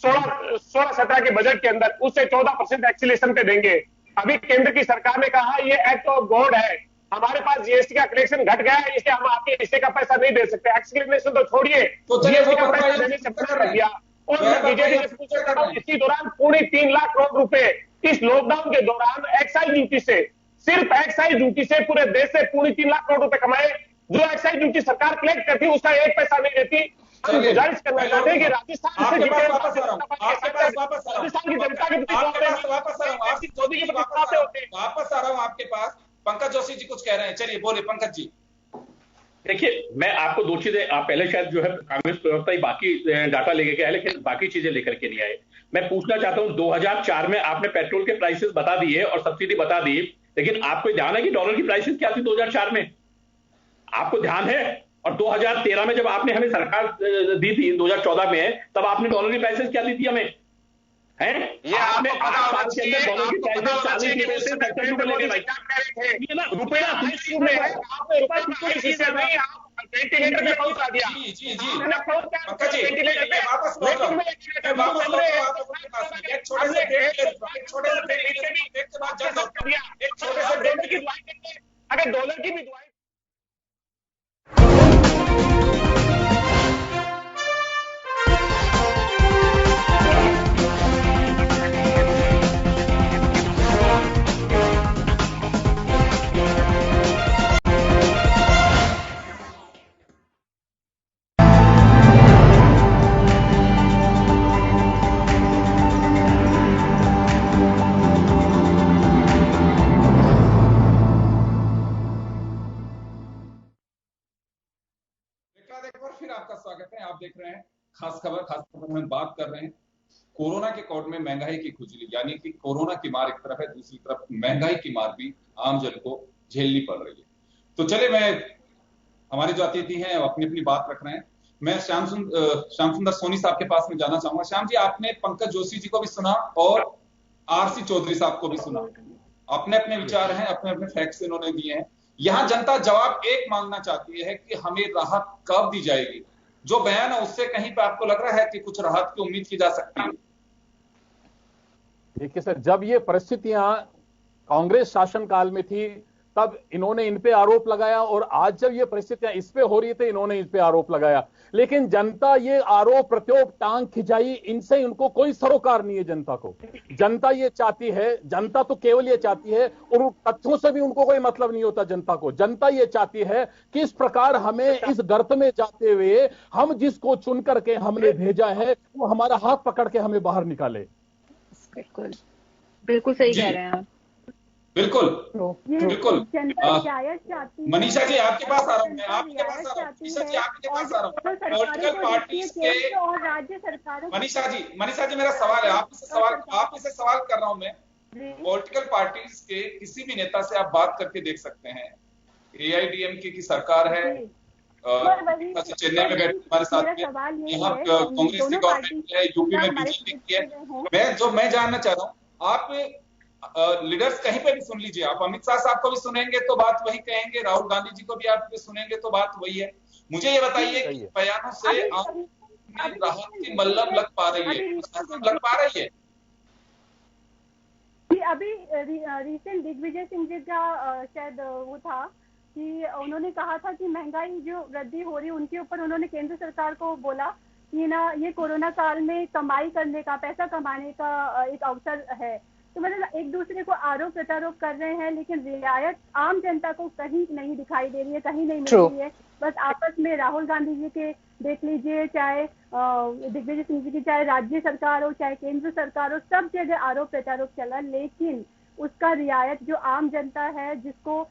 16-17 के बजट के अंदर, उससे 14% एक्सीलेशन पे देंगे। अभी केंद्र की सरकार ने कहा ये एक्ट ऑफ गॉड है, हमारे पास जीएसटी का कलेक्शन घट गया है, इसलिए हम आपके हिस्से का पैसा नहीं दे सकते। एक्सीलेशन तो छोड़िए, जीएसटी का पैसा देने से मना कर दिया। और मैं बीजेपी से पूछना चाहता हूं, इसी दौरान 3.5 लाख करोड़ रुपए इस लॉकडाउन के दौरान एक्साइज ड्यूटी से, सिर्फ एक्साइज ड्यूटी से पूरे देश से 3.5 लाख करोड़ रुपए कमाए, जो एक्साइज ड्यूटी सरकार कलेक्ट करती है उसका 1 पैसा नहीं देती। हम गुजारिश करना चाहते हैं कि राजस्थान से राजस्थान की जनता के प्रति वापस आ रहा हूं आपके पास। पंकज जोशी जी कुछ कह रहे हैं, चलिए बोले पंकज जी। देखिए, मैं आपको 2 चीजें, आप पहले शायद जो है कांग्रेस प्रवक्ता ही बाकी डाटा लेके गए, लेकिन बाकी चीजें लेकर के नहीं आए। मैं पूछना चाहता हूं, 2004 में आपने पेट्रोल के प्राइसेस बता दिए और सब्सिडी बता दी, लेकिन आपको ध्यान है कि डॉलर की प्राइसेस क्या थी 2004 में? आपको ध्यान है? और 2013 में जब आपने हमें सरकार दी थी 2014 में, तब आपने डॉलर की प्राइसेस क्या दी थी हमें? है ये आपने 8 साल के अंदर डॉलर की प्राइसेस 40 रुपए से 70 रुपए लेके रुपया में है, आपने रुपया नहीं, आप वेंटिलेटर में पहुंचा दिया। जी पंकज जी, वापस लौट एक छोटे से ब्रेक के बाद जल्द एक छोटे से ब्रेक की दुआई करते, अगर डॉलर की भी दुआई आपका स्वागत है। आप देख रहे हैं खास खबर में बात कर रहे हैं कोरोना के कोड में महंगाई की खुजली, यानी कि कोरोना की मार एक तरफ है, दूसरी तरफ महंगाई की मार भी आम जन को झेलनी पड़ रही है। तो चले, हमारे जो अतिथि हैं अपनी अपनी बात रख रहे हैं। मैं श्याम सुंदर सोनी साहब के पास में जाना चाहूंगा। श्याम जी, आपने पंकज जोशी जी को भी सुना और आरसी चौधरी साहब को भी सुना, अपने अपने विचार हैं, अपने अपने फैक्ट्स इन्होंने दिए हैं। यहां जनता जवाब एक मांगना चाहती है कि हमें राहत कब दी जाएगी। जो बयान है उससे कहीं पे आपको लग रहा है कि कुछ राहत की उम्मीद की जा सकती है? देखिए सर, जब ये परिस्थितियां कांग्रेस शासनकाल में थी तब इन्होंने इन पे आरोप लगाया, और आज जब ये परिस्थितियां इस पे हो रही थी इन्होंने इस पे आरोप लगाया। लेकिन जनता ये आरोप प्रत्यारोप टांग खिंचाई, इनसे इनको कोई सरोकार नहीं है। जनता को, जनता ये चाहती है, जनता तो केवल ये चाहती है, और तथ्यों से भी उनको कोई मतलब नहीं होता जनता को। जनता ये चाहती है कि इस प्रकार हमें इस गर्त में जाते हुए हम जिसको चुन करके हमने भेजा है वो हमारा हाथ पकड़ के हमें बाहर निकाले। बिल्कुल बिल्कुल सही कह रहे हैं आप। बिल्कुल बिल्कुल। मनीषा जी आपके पास आ रहा हूँ मैं, आपके पास आ रहा हूँ। मनीषा जी आपके पास आ रहा हूँ। पॉलिटिकल पार्टीज के और राज्य सरकारों, मनीषा जी मेरा सवाल है, आप इसे सवाल कर रहा हूँ मैं। पॉलिटिकल पार्टीज के किसी भी नेता से आप बात करके देख सकते हैं। AIADMK की सरकार है, चेन्नई में बैठे हमारे साथ में, यहाँ कांग्रेस की गवर्नमेंट है, यूपी में बीजेपी की है। मैं जानना चाह रहा हूँ, आप लीडर्स कहीं पे भी सुन लीजिए, आप अमित शाह साहब को भी सुनेंगे तो बात वही कहेंगे, राहुल गांधी जी को भी आप सुनेंगे तो बात वही है। मुझे ये बताइए कि बयानों से राहत की मल्लम लग पा रही है, लग पा रही है? अभी रिसेंट दिग्विजय सिंह जी का शायद वो था कि उन्होंने कहा था कि महंगाई जो वृद्धि हो रही है उनके ऊपर उन्होंने केंद्र सरकार को बोला कि ना ये कोरोना काल में कमाई करने का, पैसा कमाने का एक अवसर है। तो मतलब एक दूसरे को आरोप प्रत्यारोप कर रहे हैं, लेकिन रियायत आम जनता को कहीं नहीं दिखाई दे रही है, कहीं नहीं मिल रही है। बस आपस में राहुल गांधी जी के देख लीजिए, चाहे दिग्विजय सिंह जी की, चाहे राज्य सरकार हो चाहे केंद्र सरकार हो, सब जगह आरोप प्रत्यारोप चला, लेकिन उसका रियायत जो आम जनता है जिसको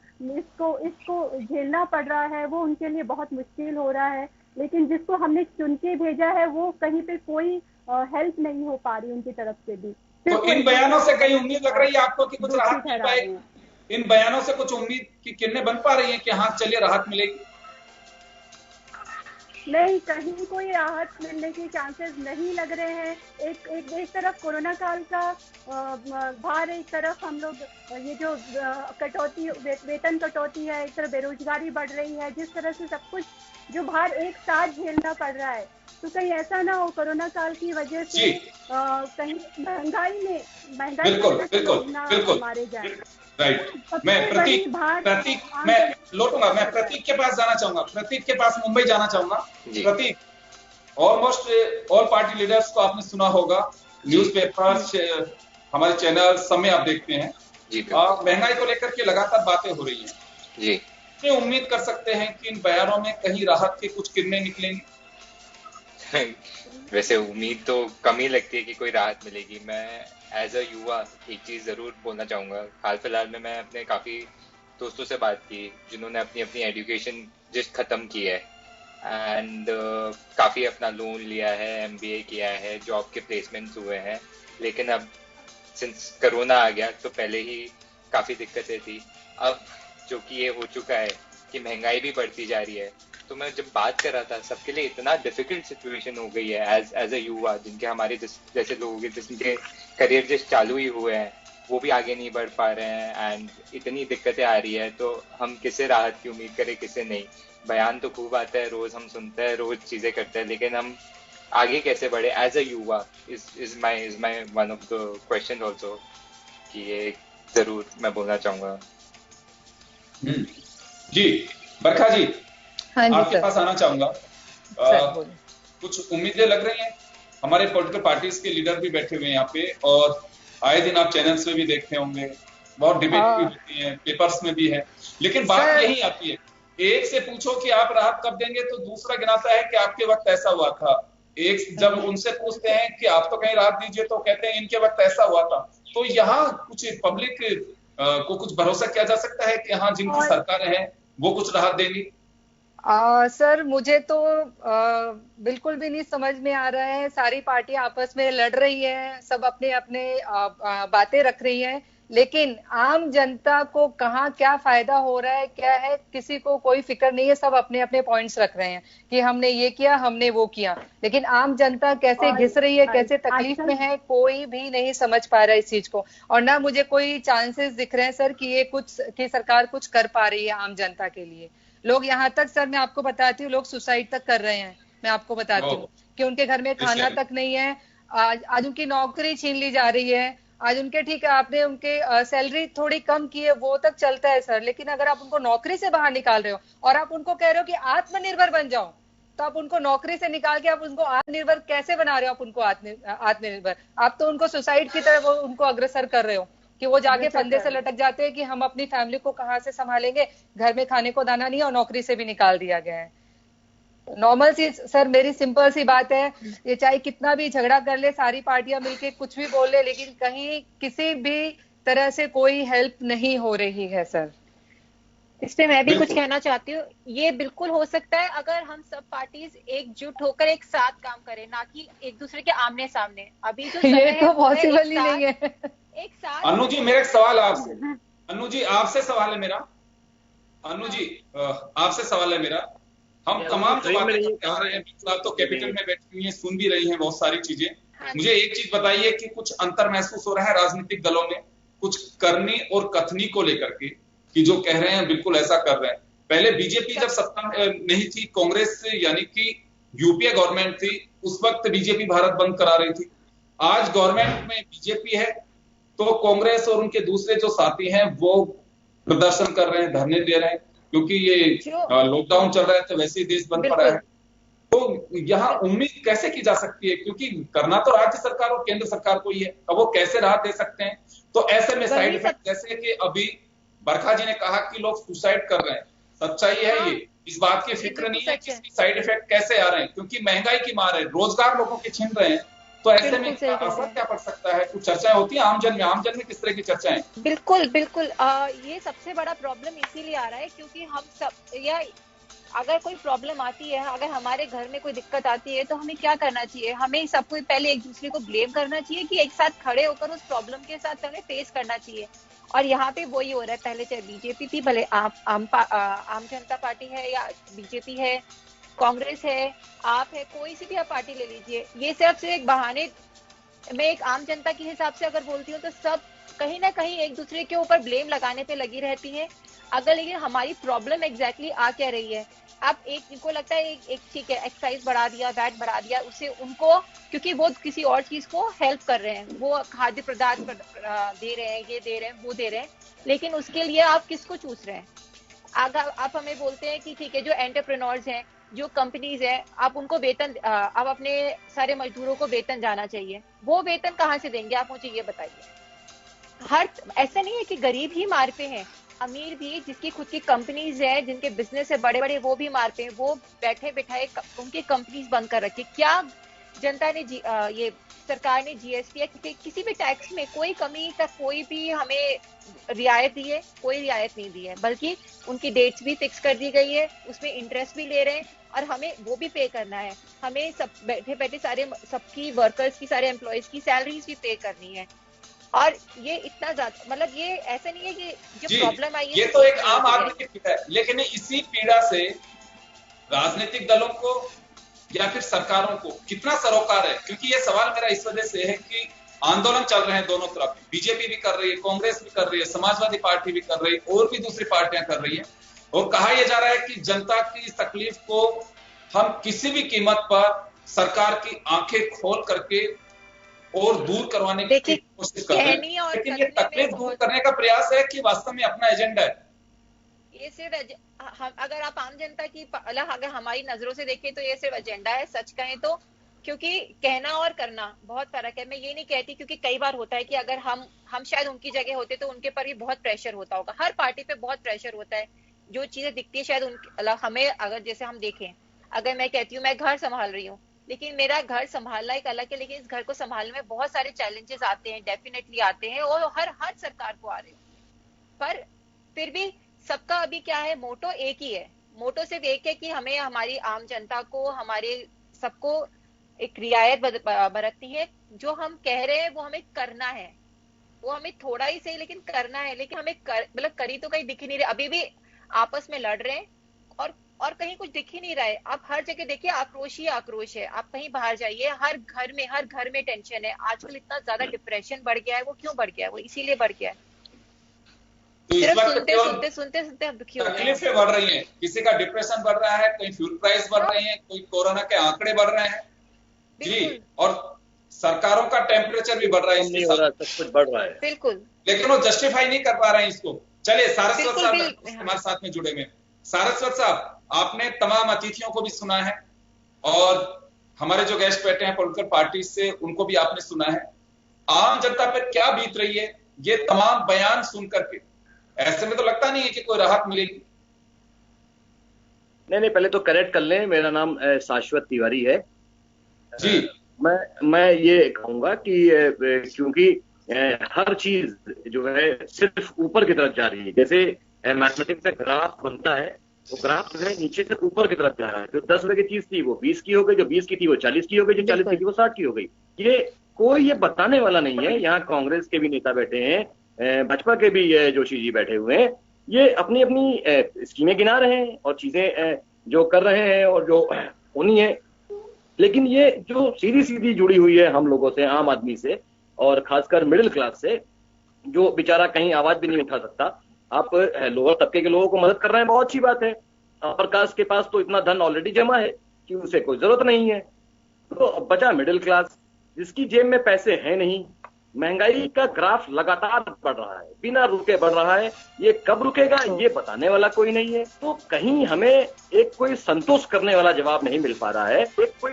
इसको झेलना पड़ रहा है वो उनके लिए बहुत मुश्किल हो रहा है। लेकिन जिसको हमने चुन के भेजा है वो कहीं पे कोई हेल्प नहीं हो पा रही उनकी तरफ से भी। तो इन बयानों से कहीं उम्मीद लग रही है आपको कि कुछ राहत मिल पाएगी? इन बयानों से कुछ उम्मीद की किरणें बन पा रही हैं कि हाँ चलिए राहत मिलेगी? नहीं, कहीं कोई राहत मिलने के चांसेस नहीं लग रहे हैं। एक तरफ कोरोना काल का भार, एक तरफ हम लोग ये जो कटौती, वेतन कटौती है, एक तरफ बेरोजगारी बढ़ रही है, जिस तरह से सब कुछ जो भार एक साथ झेलना पड़ रहा है, तो कहीं ऐसा ना हो कोरोना काल की वजह से कहीं महंगाई मारे जाए। राइट। मैं लौटूंगा, मैं प्रतीक के पास जाना चाहूंगा, प्रतीक के पास मुंबई जाना चाहूंगा। प्रतीक, ऑलमोस्ट ऑल पार्टी लीडर्स को आपने सुना होगा, न्यूज़पेपर्स, हमारे चैनल सब में आप देखते हैं। महंगाई को लेकर के लगातार बातें हो रही हैं जी। क्या उम्मीद कर सकते हैं कि इन बयानों में कहीं राहत की कुछ किरणें निकलेंगी? वैसे उम्मीद तो कम ही लगती है कि कोई राहत मिलेगी। मैं एज अ युवा एक चीज जरूर बोलना चाहूंगा। हाल फिलहाल में मैं अपने काफी दोस्तों से बात की जिन्होंने अपनी एजुकेशन जस्ट खत्म की है एंड काफी अपना लोन लिया है, MBA किया है, जॉब के प्लेसमेंट्स हुए हैं, लेकिन अब सिंस कोरोना आ गया तो पहले ही काफी दिक्कतें थी। अब जो कि ये हो चुका है कि महंगाई भी बढ़ती जा रही है, तो मैं जब बात कर रहा था सबके लिए इतना डिफिकल्ट सिचुएशन हो गई है एज अ युवा, जिनके हमारे जैसे लोग जिनके करियर जस्ट चालू ही हुए हैं वो भी आगे नहीं बढ़ पा रहे हैं एंड इतनी दिक्कतें आ रही है, तो हम किसे राहत की उम्मीद करें किसे नहीं। बयान तो खूब आता है, रोज हम सुनते हैं, रोज चीजें करते हैं, लेकिन हम आगे कैसे बढ़े एज अ युवा is my one of the question also, कि ये जरूर मैं बोलना चाहूंगा। जी बरखा जी, आपके पास आना चाहूंगा। कुछ उम्मीदें लग रही हैं? हमारे पॉलिटिकल पार्टीज के लीडर भी बैठे हुए हैं यहाँ पे और आए दिन आप चैनल्स में भी देखते होंगे, बहुत डिबेट भी होती है, पेपर्स में भी है, लेकिन बात यही आती है, एक से पूछो कि आप राहत कब देंगे तो दूसरा गिनाता है कि आपके वक्त ऐसा हुआ था। एक जब उनसे पूछते हैं कि आप तो कहीं राहत दीजिए तो कहते हैं इनके वक्त ऐसा हुआ था। तो यहाँ कुछ पब्लिक को कुछ भरोसा किया जा सकता है कि हाँ जिनकी सरकार है वो कुछ राहत देंगी? सर मुझे तो बिल्कुल भी नहीं समझ में आ रहा है। सारी पार्टियां आपस में लड़ रही है, सब अपने अपने बातें रख रही हैं, लेकिन आम जनता को कहाँ क्या फायदा हो रहा है, क्या है, किसी को कोई फिक्र नहीं है। सब अपने अपने पॉइंट्स रख रहे हैं कि हमने ये किया, हमने वो किया, लेकिन आम जनता कैसे घिस रही है, कैसे तकलीफ में है, कोई भी नहीं समझ पा रहा है इस चीज को। और ना मुझे कोई चांसेस दिख रहे हैं सर कि सरकार कुछ कर पा रही है आम जनता के लिए। लोग यहाँ तक सर, मैं आपको बताती हूँ, लोग सुसाइड तक कर रहे हैं। मैं आपको बताती हूँ कि उनके घर में खाना तक नहीं है। आज उनकी नौकरी छीन ली जा रही है। आज उनके, ठीक है, आपने उनके सैलरी थोड़ी कम की है, वो तक चलता है सर, लेकिन अगर आप उनको नौकरी से बाहर निकाल रहे हो और आप उनको कह रहे हो कि आत्मनिर्भर बन जाओ, तो आप उनको नौकरी से निकाल के आप उनको आत्मनिर्भर कैसे बना रहे हो? आप उनको आत्मनिर्भर, आप तो उनको सुसाइड की तरफ उनको अग्रसर कर रहे हो कि वो जाके फंदे से लटक जाते हैं कि हम अपनी फैमिली को कहाँ से संभालेंगे, घर में खाने को दाना नहीं है और नौकरी से भी निकाल दिया गया है। नॉर्मल सी सर, मेरी सिंपल सी बात है, ये चाहे कितना भी झगड़ा कर ले, सारी पार्टियां मिलके कुछ भी बोल ले, लेकिन कहीं किसी भी तरह से कोई हेल्प नहीं हो रही है सर। इस पे मैं भी कुछ कहना चाहती हूँ। ये बिल्कुल हो सकता है अगर हम सब पार्टीज एकजुट होकर एक साथ काम करें, ना कि एक दूसरे के आमने सामने। अभी जो ये तो पॉसिबल ही नहीं है। एक साथ अनु जी, मेरा एक सवाल आपसे, अनु जी आपसे सवाल है मेरा, अनु जी आपसे सवाल है मेरा। हम तमाम जो बातें करते आ रहे हैं, बिल्कुल आप तो कैपिटल में बैठी हुई हैं, सुन भी रही हैं बहुत सारी चीजें। मुझे एक चीज बताइए कि कुछ अंतर महसूस हो रहा है राजनीतिक दलों में, कुछ करनी और कथनी को लेकर के, कि जो कह रहे हैं बिल्कुल ऐसा कर रहे हैं। पहले बीजेपी जब सत्ता नहीं थी, कांग्रेस यानी कि यूपीए गवर्नमेंट थी, उस वक्त बीजेपी भारत बंद करा रही थी। आज गवर्नमेंट में बीजेपी है तो कांग्रेस और उनके दूसरे जो साथी हैं वो प्रदर्शन कर रहे हैं, धरने दे रहे हैं, क्योंकि ये लॉकडाउन चल रहा है तो वैसे ही देश बंद पड़ा है। तो यहाँ उम्मीद कैसे की जा सकती है, क्योंकि करना तो राज्य सरकार और केंद्र सरकार को ही है, अब वो कैसे राहत दे सकते हैं? तो ऐसे में साइड इफेक्ट, जैसे कि अभी बरखा जी ने कहा कि लोग सुसाइड कर रहे हैं, सच्चाई है ये? इस बात की फिक्र नहीं है कि इसकी साइड इफेक्ट कैसे आ रहे हैं, क्योंकि महंगाई की मार है, रोजगार लोगों के छीन रहे हैं, तो ऐसे में असर क्या पड़ सकता है? कुछ चर्चाएं होती है आमजन में किस तरह की चर्चाएं? बिल्कुल बिल्कुल, ये सबसे बड़ा प्रॉब्लम इसीलिए आ रहा है क्योंकि हम सब, या अगर कोई प्रॉब्लम आती है, अगर हमारे घर में कोई दिक्कत आती है, तो हमें क्या करना चाहिए? हमें सबको पहले एक दूसरे को ब्लेम करना चाहिए कि एक साथ खड़े होकर उस प्रॉब्लम के साथ हमें फेस करना चाहिए। और यहाँ पे वही हो रहा है। पहले चाहे बीजेपी थी, भले आम जनता पार्टी है या बीजेपी है, कांग्रेस है, आप है, कोई सी भी आप पार्टी ले लीजिए, ये सिर्फ एक बहाने। मैं एक आम जनता के हिसाब से अगर बोलती हूँ तो सब कहीं ना कहीं एक दूसरे के ऊपर ब्लेम लगाने पे लगी रहती है। अगर लेकिन हमारी प्रॉब्लम एग्जैक्टली आ क्या रही है, आप एक इनको लगता है एक ठीक है, एक्साइज बढ़ा दिया, वैट बढ़ा दिया, उससे उनको, क्योंकि वो किसी और चीज को हेल्प कर रहे हैं, वो खाद्य पदार्थ दे रहे हैं, ये दे रहे हैं, वो दे रहे हैं, लेकिन उसके लिए आप किसको चूस रहे हैं? अगर आप हमें बोलते हैं कि ठीक है, जो एंटरप्रेन्योर्स हैं, जो कंपनीज है, आप उनको वेतन, आप अपने सारे मजदूरों को वेतन जाना चाहिए, वो वेतन कहाँ से देंगे? आप मुझे ये बताइए। ऐसा नहीं है कि गरीब ही मार पे हैं, अमीर भी, जिसकी खुद की कंपनीज है, जिनके बिजनेस है बड़े बड़े, वो भी मार पे हैं। वो बैठे बिठाए उनकी कंपनीज बंद कर रखी। क्या जनता ने ये सरकार ने जीएसटी या किसी भी टैक्स में कोई कमी का कोई भी हमें रियायत दी है? कोई रियायत नहीं दी है, बल्कि उनकी डेट्स भी फिक्स कर दी गई है, उसमें इंटरेस्ट भी ले रहे हैं और हमें वो भी पे करना है। हमें सब बैठे बैठे सारे सबकी वर्कर्स की, सारे एम्प्लॉयज की सैलरीज भी पे करनी है। और ये इतना ज्यादा, मतलब ये ऐसा नहीं है कि जो प्रॉब्लम आई है ये तो एक आम आदमी की पीड़ा है, लेकिन इसी पीड़ा से राजनीतिक दलों को या फिर सरकारों को कितना सरोकार है? क्योंकि ये सवाल मेरा इस वजह से है कि आंदोलन चल रहे हैं दोनों तरफ, बीजेपी भी कर रही है, कांग्रेस भी कर रही है, समाजवादी पार्टी भी कर रही है, और भी दूसरी पार्टियां कर रही है, और कहा यह जा रहा है कि जनता की इस तकलीफ को हम किसी भी कीमत पर सरकार की आंखें खोल करके और दूर करवाने की कोशिश कर रहे हैं। लेकिन ये तकलीफ दूर करने का प्रयास है कि वास्तव में अपना एजेंडा है? ये सिर्फ अगर आप आम जनता की, अगर हमारी नजरों से देखें तो ये सिर्फ एजेंडा है, सच कहें तो, क्योंकि कहना और करना बहुत फर्क है। मैं ये नहीं कहती, क्योंकि कई बार होता है कि अगर हम शायद उनकी जगह होते तो उनके पर भी बहुत प्रेशर होता होगा, हर पार्टी पे बहुत प्रेशर होता है, जो चीजें दिखती है शायद हमें, अगर जैसे हम देखें, अगर मैं कहती हूँ मैं घर संभाल रही हूँ, लेकिन मेरा घर संभालना एक अलग है, लेकिन इस घर को संभालने में बहुत सारे चैलेंजेस आते हैं, डेफिनेटली आते हैं, और हर सरकार को आ रहे हैं, पर फिर भी सबका अभी क्या है, मोटो एक ही है मोटो सिर्फ एक है कि हमें हमारी आम जनता को, हमारे सबको एक रियायत बरतनी है। जो हम कह रहे हैं वो हमें करना है, वो हमें थोड़ा ही सही लेकिन करना है। लेकिन हमें मतलब करी तो कहीं दिख ही नहीं रहे, अभी भी आपस में लड़ रहे हैं और कहीं कुछ दिख ही नहीं रहा है। आप हर जगह देखिए आक्रोश ही आक्रोश है। आप कहीं बाहर जाइए, हर घर में टेंशन है। आजकल इतना ज्यादा डिप्रेशन बढ़ गया है। वो क्यों बढ़ गया है? वो इसीलिए बढ़ गया है। तो इस सिर्फ वक्त सुनते हम दुखी हो गए हैं। तकलीफें बढ़ रही हैं, किसी का डिप्रेशन बढ़ रहा है, कहीं फ्यूल प्राइस बढ़ रही है, कोई कोरोना के आंकड़े बढ़ रहे हैं जी, और सरकारों का टेम्परेचर भी बढ़ रहा है, नहीं हो रहा, सब कुछ बढ़ रहा है बिल्कुल, लेकिन वो जस्टिफाई नहीं कर पा रहे हैं इसको। चलिए सारस्वत साहब हमारे साथ में जुड़े हुए। सारस्वत साहब, आपने तमाम अतिथियों को भी सुना है और हमारे जो गेस्ट बैठे हैं पॉलिटिकल पार्टी से, उनको भी आपने सुना है। आम जनता पर क्या बीत रही है ये तमाम बयान सुन करके? ऐसे में तो लगता नहीं है कि कोई राहत मिलेगी। नहीं, पहले तो करेक्ट कर लें, मेरा नाम शाश्वत तिवारी है जी। मैं ये कहूंगा कि क्योंकि हर चीज जो है सिर्फ ऊपर की तरफ जा रही है। जैसे मैथमेटिक्स का ग्राफ बनता है, वो ग्राफ जो है नीचे से ऊपर की तरफ जा रहा है। जो 10 रुपए की चीज थी वो 20 की हो गई, जो 20 की थी वो 40 की हो गई, जो 40 की थी वो 60 की हो गई। ये कोई ये बताने वाला नहीं है। यहाँ कांग्रेस के भी नेता बैठे हैं, भाजपा के भी जोशी जी बैठे हुए हैं, ये अपनी अपनी स्कीमें गिना रहे हैं और चीजें जो कर रहे हैं और जो होनी है। लेकिन ये जो सीधी सीधी जुड़ी हुई है हम लोगों से, आम आदमी से, और खासकर मिडिल क्लास से, जो बेचारा कहीं आवाज भी नहीं उठा सकता। आप लोअर तबके के लोगों को मदद कर रहे हैं, बहुत अच्छी बात है। अपर कास्ट के पास तो इतना धन ऑलरेडी जमा है कि उसे कोई जरूरत नहीं है। तो बचा मिडिल क्लास, जिसकी जेब में पैसे हैं नहीं। महंगाई का ग्राफ लगातार बढ़ रहा है, बिना रुके बढ़ रहा है। ये कब रुकेगा ये बताने वाला कोई नहीं है। तो कहीं हमें एक कोई संतोष करने वाला जवाब नहीं मिल पा रहा है।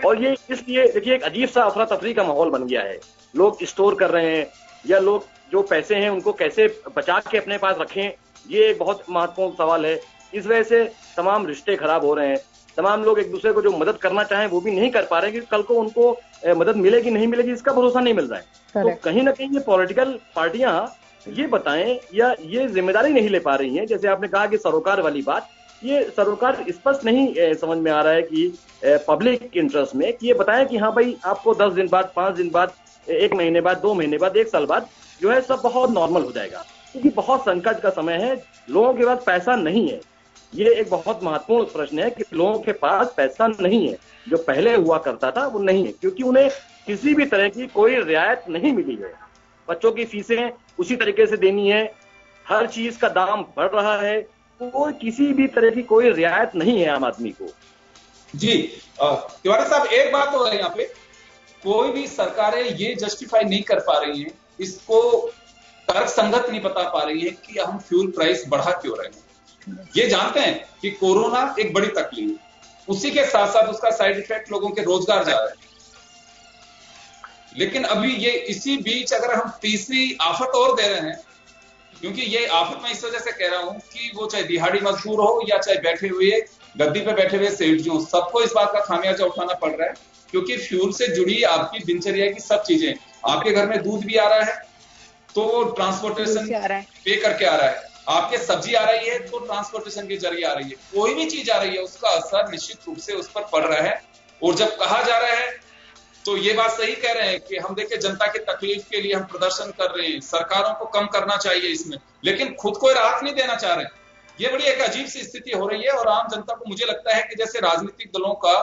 और ये इसलिए देखिए एक अजीब सा अफरा तफरी का माहौल बन गया है। लोग स्टोर कर रहे हैं, या लोग जो पैसे हैं उनको कैसे बचा के अपने पास रखें, ये एक बहुत महत्वपूर्ण सवाल है। इस वजह से तमाम रिश्ते खराब हो रहे हैं। तमाम लोग एक दूसरे को जो मदद करना चाहें वो भी नहीं कर पा रहे, क्योंकि कल को उनको मदद मिलेगी नहीं मिलेगी इसका भरोसा नहीं मिल रहा है। तो कहीं ना कहीं ये पॉलिटिकल पार्टियां ये बताएं या ये जिम्मेदारी नहीं ले पा रही हैं। जैसे आपने कहा कि सरोकार वाली बात, ये सरोकार स्पष्ट नहीं समझ में आ रहा है कि पब्लिक इंटरेस्ट में कि ये बताएं कि हाँ भाई आपको 10 दिन बाद, 5 दिन बाद, 1 महीने बाद, 2 महीने बाद, 1 साल बाद जो है सब बहुत नॉर्मल हो जाएगा। क्योंकि बहुत संकट का समय है, लोगों के पास पैसा नहीं है। ये एक बहुत महत्वपूर्ण प्रश्न है कि लोगों के पास पैसा नहीं है। जो पहले हुआ करता था वो नहीं है, क्योंकि उन्हें किसी भी तरह की कोई रियायत नहीं मिली है। बच्चों की फीसें उसी तरीके से देनी है, हर चीज का दाम बढ़ रहा है, कोई किसी भी तरह की कोई रियायत नहीं है आम आदमी को। जी तिवारी साहब, एक बात हो है यहाँ पे, कोई भी सरकारें ये जस्टिफाई नहीं कर पा रही हैं, इसको तर्क संगत नहीं बता पा रही है कि हम फ्यूल प्राइस बढ़ा क्यों रहे हैं। ये जानते हैं कि कोरोना एक बड़ी तकलीफ, उसी के साथ साथ उसका साइड इफेक्ट लोगों के रोजगार जा रहा है। लेकिन अभी ये इसी बीच अगर हम तीसरी आफत और दे रहे हैं, क्योंकि ये आफत मैं इस वजह से कह रहा हूं कि वो चाहे दिहाड़ी मजदूर हो या चाहे बैठे हुए गद्दी पे बैठे हुए सेठ जो, सबको इस बात का खामियाजा उठाना पड़ रहा है। क्योंकि फ्यूल से जुड़ी आपकी दिनचर्या की सब चीजें, आपके घर में दूध भी आ रहा है तो ट्रांसपोर्टेशन पे करके आ रहा है, आपके सब्जी आ रही है तो ट्रांसपोर्टेशन के जरिए आ रही है, कोई भी चीज आ रही है उसका असर निश्चित रूप से उस पर पड़ रहा है। और जब कहा जा रहा है तो ये बात सही कह रहे हैं कि हम देखिए जनता की तकलीफ के लिए हम प्रदर्शन कर रहे हैं, सरकारों को कम करना चाहिए इसमें, लेकिन खुद को राहत नहीं देना चाह रहे। ये बड़ी एक अजीब सी स्थिति हो रही है और आम जनता को मुझे लगता है कि जैसे राजनीतिक दलों का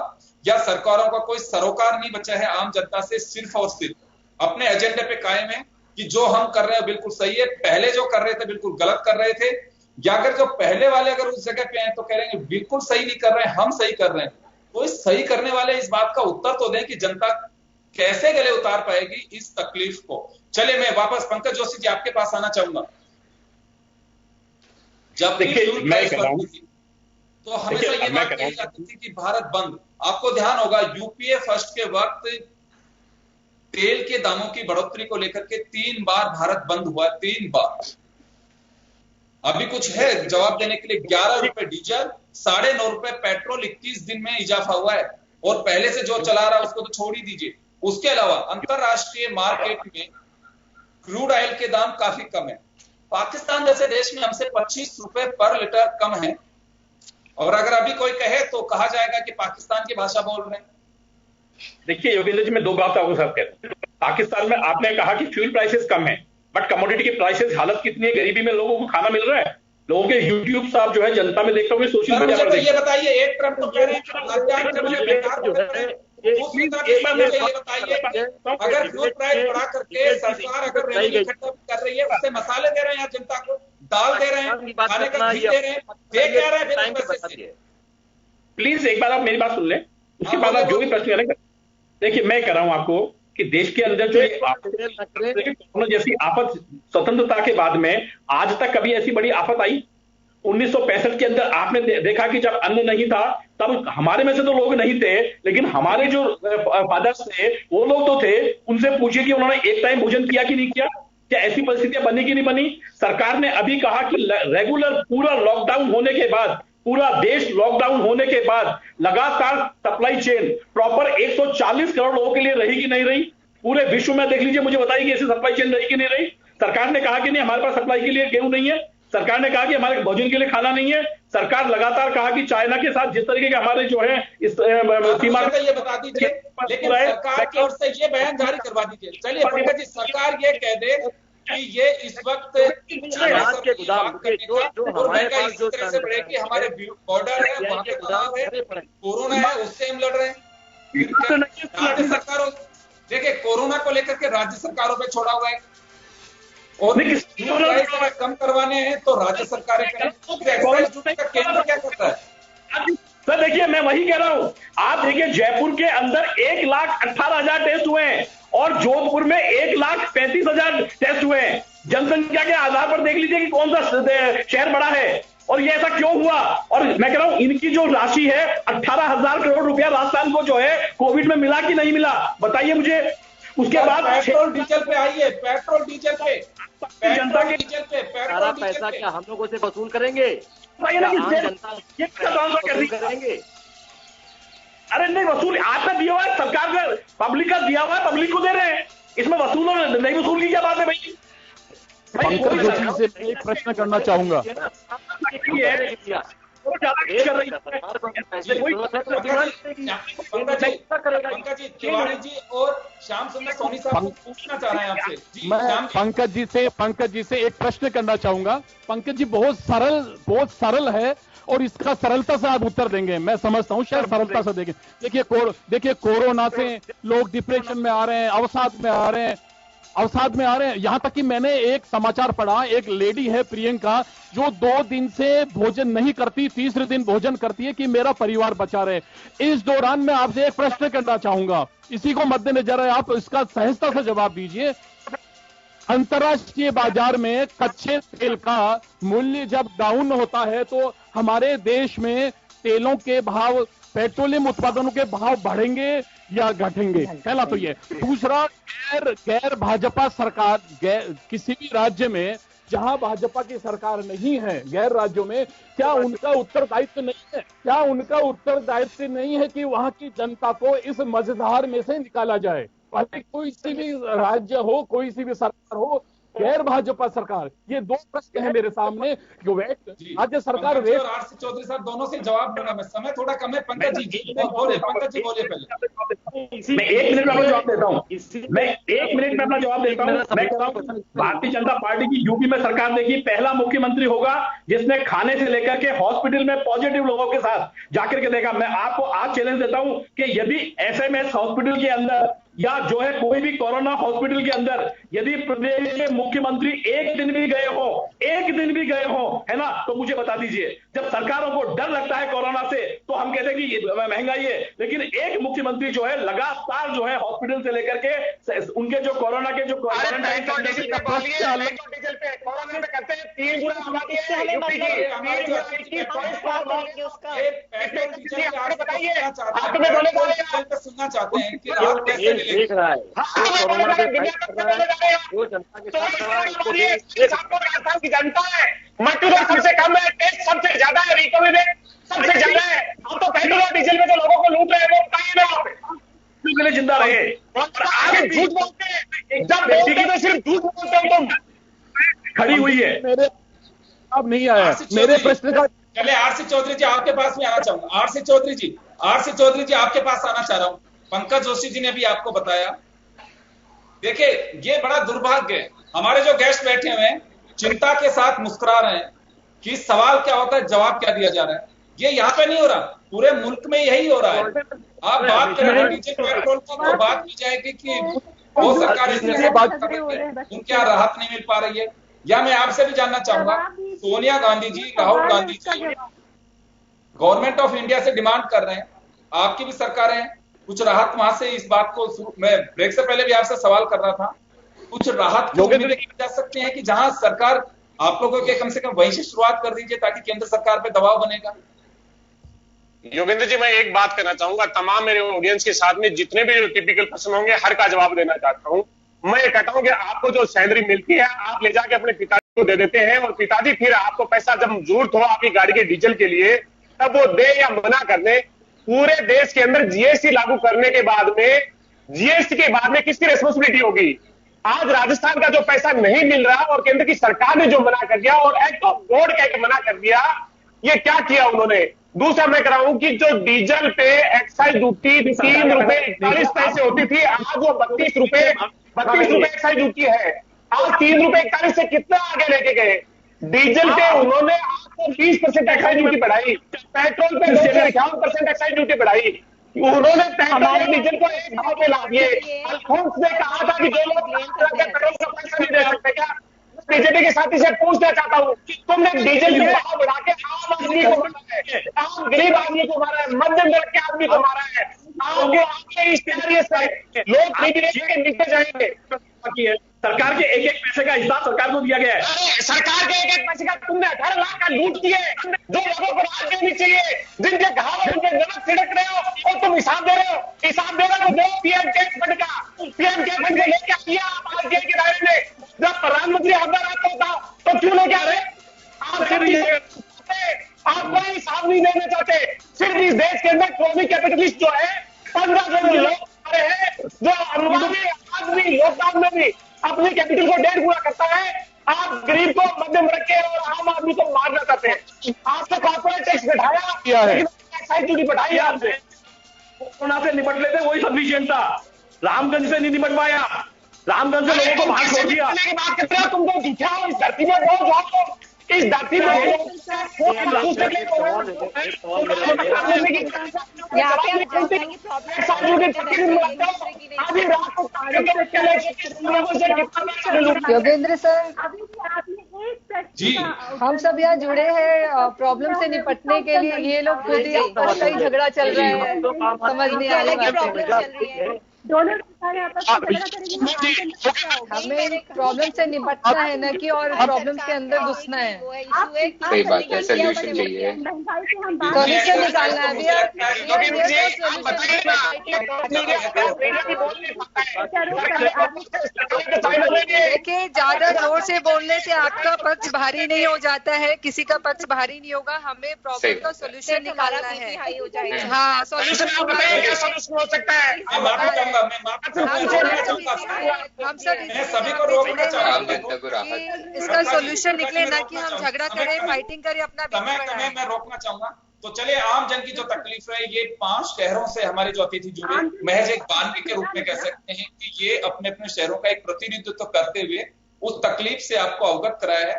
या सरकारों का कोई सरोकार नहीं बचा है आम जनता से, सिर्फ और सिर्फ अपने एजेंडे पे कायम है कि जो हम कर रहे हैं बिल्कुल सही है, पहले जो कर रहे थे बिल्कुल गलत कर रहे थे, या अगर जो पहले वाले अगर उस जगह पे हैं तो कह रहे हैं बिल्कुल सही नहीं कर रहे हैं, हम सही कर रहे हैं। तो इस सही करने वाले इस बात का उत्तर तो दें कि जनता कैसे गले उतार पाएगी इस तकलीफ को। चलिए मैं वापस पंकज जोशी जी आपके पास आना चाहूंगा। जब देखिए मैं कह रहा हूं तो हमेशा ये बात कही जाती थी कि भारत बंद, आपको ध्यान होगा यूपीए फर्स्ट के वक्त तेल के दामों की बढ़ोतरी को लेकर के 3 बार भारत बंद हुआ, 3 बार। अभी कुछ है जवाब देने के लिए? 11 रुपए डीजल, 9.5 रुपए पेट्रोल, 21 दिन में इजाफा हुआ है। और पहले से जो चला रहा है उसको तो छोड़ ही दीजिए। उसके अलावा अंतरराष्ट्रीय मार्केट में क्रूड ऑयल के दाम काफी कम है। पाकिस्तान जैसे देश में हमसे 25 रुपए पर लीटर कम है। और अगर अभी कोई कहे तो कहा जाएगा कि पाकिस्तान की भाषा बोल रहे हैं। देखिए योगेंद्र जी, मैं दो बात आपको साथ कहता हूँ। पाकिस्तान में आपने कहा कि फ्यूल प्राइसेस कम है, बट कमोडिटी की प्राइसेस हालत कितनी है, गरीबी में लोगों को खाना मिल रहा है। लोगों के यूट्यूब साहब जो है जनता में देखता हूँ सोशल मीडिया पर। ये बताइए, एक तरफ तो कह रहे हैं दूसरी तरफ ये बताइए, अगर फ्यूल प्राइस बढ़ा करके सरकार अगर रेवेन्यू इकट्ठा कर रही है, उससे मसाले दे रहे हैं जनता को, दाल दे रहे हैं, खाने का घी दे रहे हैं, ये कह रहे हैं। प्लीज एक बार आप मेरी बात सुन लें, उसके बाद आप जो भी प्रश्न करेंगे। देखिए मैं कह रहा हूं आपको कि देश के अंदर जो कोरोना जैसी आफत स्वतंत्रता के बाद में आज तक कभी ऐसी बड़ी आफत आई? 1965 के अंदर आपने देखा कि जब अन्न नहीं था तब हमारे में से तो लोग नहीं थे, लेकिन हमारे जो फादर्स थे वो लोग तो थे। उनसे पूछिए कि उन्होंने एक टाइम भोजन किया कि नहीं किया। क्या ऐसी परिस्थितियां बनी कि नहीं बनी? सरकार ने अभी कहा कि रेगुलर पूरा लॉकडाउन होने के बाद, पूरा देश लॉकडाउन होने के बाद लगातार सप्लाई चेन प्रॉपर 140 करोड़ लोगों के लिए रही कि नहीं रही? पूरे विश्व में देख लीजिए, मुझे बताइए कि ऐसी सप्लाई चेन रही कि नहीं रही? सरकार ने कहा कि नहीं हमारे पास सप्लाई के लिए गेहूं नहीं है, सरकार ने कहा कि हमारे भोजन के लिए खाना नहीं है, सरकार लगातार कहा कि चाइना के साथ जिस तरीके के हमारे जो है इस सीमा ये बता दीजिए, लेकिन सरकार की ओर से ये बयान जारी करवा दीजिए। चलिए पंकज जी, सरकार ये कह दे कि ये इस वक्त अनाज के गोदाम जो हमारे पास इस तरह से बढ़े कि हमारे बॉर्डर है, वहां पे तनाव है, कोरोना है, उससे हम लड़ रहे हैं। राज्य सरकारों, देखिए कोरोना को लेकर के राज्य सरकारों पे छोड़ा हुआ है, और कम करवाने हैं तो राज्य सरकारें करें। एक्साइज ड्यूटी का केंद्र क्या करता है? सर देखिए मैं वही कह रहा हूं, आप देखिए जयपुर के अंदर 1,18,000 टेस्ट हुए हैं और जोधपुर में 1,35,000 टेस्ट हुए हैं। जनसंख्या के आधार पर देख लीजिए कि कौन सा शहर बड़ा है और ये ऐसा क्यों हुआ। और मैं कह रहा हूं इनकी जो राशि है 18,000 करोड़ रुपया राजस्थान को जो है कोविड में मिला कि नहीं मिला, बताइए मुझे। उसके बाद पेट्रोल डीजल पे आइए, पेट्रोल डीजल पे, जनता के डीजल पे सारा पैसा क्या हम लोगों से वसूल करेंगे? करेंगे? अरे नहीं, वसूल आपने दिया हुआ है, सरकार का पब्लिक का दिया हुआ है, पब्लिक को दे रहे हैं, इसमें वसूल और नहीं वसूल की क्या बात है भाई? पंकज जोशी से एक प्रश्न करना चाहूंगा। पंकज जी, तिवारी जी और श्याम सुंदर सोनी साहब पूछना चाह रहे हैं आपसे। मैं पंकज जी से एक प्रश्न करना चाहूंगा। पंकज जी बहुत सरल है और इसका सरलता से आप उत्तर देंगे, मैं समझता हूं शायद सरलता से देंगे। देखिए कोरोना से लोग डिप्रेशन में आ रहे हैं, अवसाद में आ रहे हैं। यहां तक कि मैंने एक समाचार पढ़ा, एक लेडी है प्रियंका जो 2 दिन से भोजन नहीं करती, तीसरे दिन भोजन करती है कि मेरा परिवार बचा रहे। इस दौरान मैं आपसे एक प्रश्न करना चाहूंगा, इसी को मद्देनजर है, आप इसका सहजता से जवाब दीजिए। अंतर्राष्ट्रीय बाजार में कच्चे तेल का मूल्य जब डाउन होता है तो हमारे देश में तेलों के भाव, पेट्रोलियम उत्पादनों के भाव बढ़ेंगे या घटेंगे? पहला तो ये। दूसरा, गैर भाजपा सरकार, किसी भी राज्य में जहां भाजपा की सरकार नहीं है, गैर राज्यों में, क्या उनका उत्तरदायित्व नहीं है? क्या उनका उत्तरदायित्व नहीं है कि वहां की जनता को इस मझधार में से निकाला जाए? कोई सी भी राज्य हो, कोई सी भी सरकार हो, गैर भाजपा सरकार, ये 2 प्रश्न है मेरे सामने। राज्य सरकार और आरसी चौधरी साहब दोनों से जवाब देना, मैं समय थोड़ा कम है। पंकज जी बोले पहले। मैं 1 मिनट में अपना जवाब देता हूँ। मैं 1 मिनट में अपना जवाब देता हूँ। मैं कहता हूँ भारतीय जनता पार्टी की यूपी में सरकार देखी, पहला मुख्यमंत्री होगा जिसने खाने से लेकर के हॉस्पिटल में पॉजिटिव लोगों के साथ जाकर के देखा। मैं आपको आज चैलेंज देता हूँ कि यदि एसएमएस हॉस्पिटल के अंदर या जो है कोई भी कोरोना हॉस्पिटल के अंदर यदि प्रदेश के मुख्यमंत्री एक दिन भी गए हो, है ना, तो मुझे बता दीजिए। जब सरकारों को डर लगता है कोरोना से तो हम कहते हैं कि महंगाई है, लेकिन एक मुख्यमंत्री जो है लगातार जो है हॉस्पिटल से लेकर के उनके जो कोरोना के जो सुनना चाहते हैं कि देख रहा है कोरोना से वो जनता के साथ राजस्थान की जनता है, मृत्यु दर सबसे कम है, टेस्ट सबसे ज्यादा है, रिकवरी रेट सबसे ज्यादा है। हम तो पेट्रोल और डीजल में तो लोगों को लूट रहे हैं, वो बताइए ना आप जिंदा रहे और आगे झूठ बोलते हैं, जब बोलते हैं तो सिर्फ झूठ बोलते हो तुम। खड़ी हुई है। अब नहीं आया मेरे प्रश्न का चले आरसी चौधरी जी आपके पास में आना चाहूंगा। आरसी चौधरी जी आपके पास आना चाह रहा हूं। पंकज जोशी जी ने भी आपको बताया, देखिए ये बड़ा दुर्भाग्य है, हमारे जो गेस्ट बैठे हुए हैं चिंता के साथ मुस्कुरा रहे हैं कि सवाल क्या होता है, जवाब क्या दिया जा रहा है। ये यहाँ पे नहीं हो रहा, पूरे मुल्क में यही हो रहा है। आप बात करें डीजल पेट्रोल की तो बात की जाएगी कि वो सरकार इससे बात कर रही है, उनके यहाँ राहत नहीं मिल पा रही है। या मैं आपसे भी जानना चाहूंगा, Sonia Gandhi ji, Rahul Gandhi ji government of India से डिमांड कर रहे हैं, आपकी भी सरकारें हैं, कुछ राहत वहां से इस बात को, मैं ब्रेक से पहले भी आपसे सवाल कर रहा था, कुछ राहत की उम्मीदें की जा सकती हैं कि जहां सरकार आप लोगों के कम से कम वहीं से शुरुआत कर दीजिए ताकि केंद्र सरकार पे दबाव बनेगा। योगेंद्र जी, मैं एक बात करना चाहूंगा, तमाम मेरे ऑडियंस के साथ में जितने भी टिपिकल प्रश्न होंगे हर का जवाब देना चाहता हूं। मैं ये कहता हूं कि आपको जो सैलरी मिलती है आप ले जाके अपने पिताजी को दे देते हैं और पिताजी फिर आपको पैसा जब जरूरत हो आपकी गाड़ी के डीजल के लिए तब वो दे या मना कर दे। पूरे देश के अंदर जीएसटी लागू करने के बाद में, जीएसटी के बाद में किसकी रेस्पॉन्सिबिलिटी होगी? आज राजस्थान का जो पैसा नहीं मिल रहा और केंद्र की सरकार ने जो मना कर दिया और एक्ट ऑफ बोर्ड कह के मना कर दिया, ये क्या किया उन्होंने? दूसरा मैं कह रहा हूं कि जो डीजल पे एक्साइज ड्यूटी 3 रुपए 41 पैसे होती थी, आज वो 32 रुपए एक्साइज ड्यूटी है। आज 3 रुपए 41 से कितना आगे लेके गए? डीजल पे उन्होंने आपको 20% एक्साइज ड्यूटी बढ़ाई, पेट्रोल पे 251% एक्साइज ड्यूटी बढ़ाई, उन्होंने पेट्रोल और डीजल को एक भाव पे ला दिए। अल्फोंस ने कहा था कि जो लोग पेट्रोल का पैसा नहीं दे सकते, क्या बीजेपी के साथी से पूछना चाहता हूँ, तुमने डीजल के भाव बढ़ा के आम आदमी को मारा है, आम गरीब आदमी को मारा है, मध्यम वर्ग के आदमी को मारा है। आपके इश्तेहारियत से लोग के नीचे जाएंगे। सरकार के एक एक पैसे का हिसाब सरकार को दिया गया है। सरकार के एक एक पैसे का तुमने 18 लाख का लूट किए, जो लोगों को राहत देनी चाहिए, जिनके घाव उनके नमक छिड़क रहे हो और तुम हिसाब दे रहे हो। हिसाब दे रहे हो दो पीएम केयर्स फंड का, पीएम केयर्स फंड को लेके आइए आप आरटीआई के दायरे में। जब प्रधानमंत्री हमारा आता होता तो क्यों लेके आ रहे? आप कोई हिसाब नहीं देना चाहते। सिर्फ इस देश के अंदर क्रोनिक कैपिटलिस्ट जो है 15 लोग आ रहे हैं, जो अनवानी आदमी लॉकडाउन में भी अपने कैपिटल को 1.5 गुना करता है। आप गरीब को, मध्यम वर्ग के और आम आदमी को मारना चाहते हैं। आपने कॉर्पोरेट टैक्स बैठाया है, एक्साइज ड्यूटी बढ़ाई आपने। कोरोना से निपट लेते वही सफिशिएंट था, रामगंज से नहीं निपट पाया, रामगंज से लोगों को बाहर छोड़ दिया। बात करते हो तुम तो दिखा हो, इस धरती में बहुत जाओ, इस धरती में योगेंद्र सर जी, हम सब यहाँ जुड़े हैं प्रॉब्लम से निपटने के लिए। ये लोग खुद ही आपस का ही झगड़ा चल रहा है, समझ नहीं आ रहा है। दोनों सरकारें आपस में झगड़ा करेंगी, हमें प्रॉब्लम से निपटना है न कि और प्रॉब्लम के अंदर घुसना है। सही बात है, सोल्यूशन चाहिए, सोल्यूशन निकालना है देखिए, ज्यादा जोर से बोलने से आपका पक्ष भारी नहीं हो जाता है, किसी का पक्ष भारी नहीं होगा। हमें प्रॉब्लम का सोल्यूशन निकालना है। हाँ, सोल्यूशन हो सकता है। हम सब सभी को रोकना चाहूंगा, इसका सोल्यूशन निकले ना कि हम झगड़ा करें, फाइटिंग करें, अपना समय मैं रोकना चाहूंगा। तो चलिए, आम जन की जो तकलीफ है, ये 5 शहरों से हमारे जो अतिथि जुड़े महज एक बानवी के रूप में कह सकते हैं कि ये अपने अपने शहरों का एक प्रतिनिधित्व करते हुए उस तकलीफ से आपको अवगत कराया है।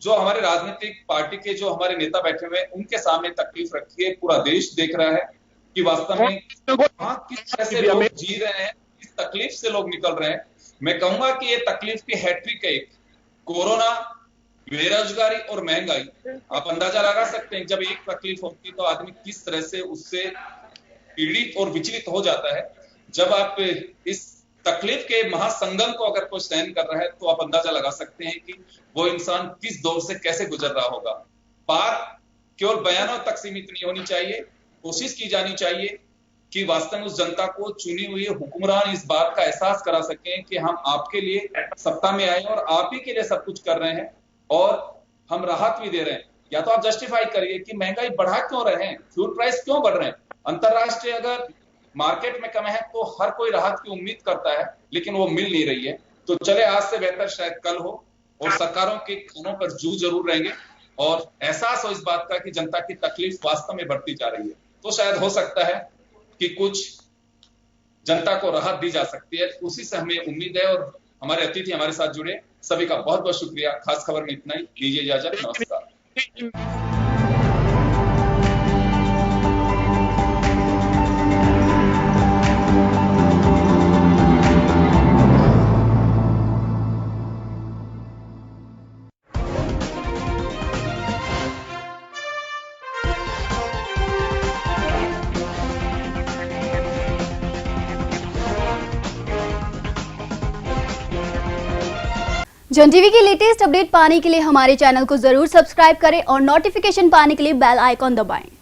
जो हमारे राजनीतिक पार्टी के जो हमारे नेता बैठे हुए हैं, उनके सामने तकलीफ रखी है, पूरा देश देख रहा है कि वास्तव में किस तरह से लोग जी रहे हैं, इस तकलीफ से लोग निकल रहे हैं। मैं कहूंगा कि ये तकलीफ की हैट्रिक है, एक कोरोना, बेरोजगारी और महंगाई। आप अंदाजा लगा सकते हैं जब एक तकलीफ होती है तो आदमी किस तरह से उससे पीड़ित और विचलित हो जाता है। जब आप इस तकलीफ के महासंगम को अगर कोई सहन कर रहा है तो आप अंदाजा लगा सकते हैं कि वो इंसान किस दौर से कैसे गुजर रहा होगा। बात केवल बयानों तक सीमित नहीं होनी चाहिए, कोशिश की जानी चाहिए कि वास्तव में उस जनता को चुनी हुई हुक्मरान इस बात का एहसास करा सकें कि हम आपके लिए सत्ता में आए और आप ही के लिए सब कुछ कर रहे हैं और हम राहत भी दे रहे हैं। या तो आप जस्टिफाई करिए कि महंगाई बढ़ा क्यों रहे हैं, फ्यूल प्राइस क्यों बढ़ रहे हैं। अंतरराष्ट्रीय अगर मार्केट में कम है तो हर कोई राहत की उम्मीद करता है, लेकिन वो मिल नहीं रही है। तो चले, आज से बेहतर शायद कल हो और सरकारों के कानों पर जू जरूर रहेंगे। और एहसास हो इस बात का कि जनता की तकलीफ वास्तव में बढ़ती जा रही है, तो शायद हो सकता है कि कुछ जनता को राहत दी जा सकती है। उसी से हमें उम्मीद है। और हमारे अतिथि हमारे साथ जुड़े, सभी का बहुत बहुत शुक्रिया। खास खबर में इतना ही, दीजिए इजाजत, नमस्कार। जन टीवी की लेटेस्ट अपडेट पाने के लिए हमारे चैनल को जरूर सब्सक्राइब करें और नोटिफिकेशन पाने के लिए बेल आइकॉन दबाएं।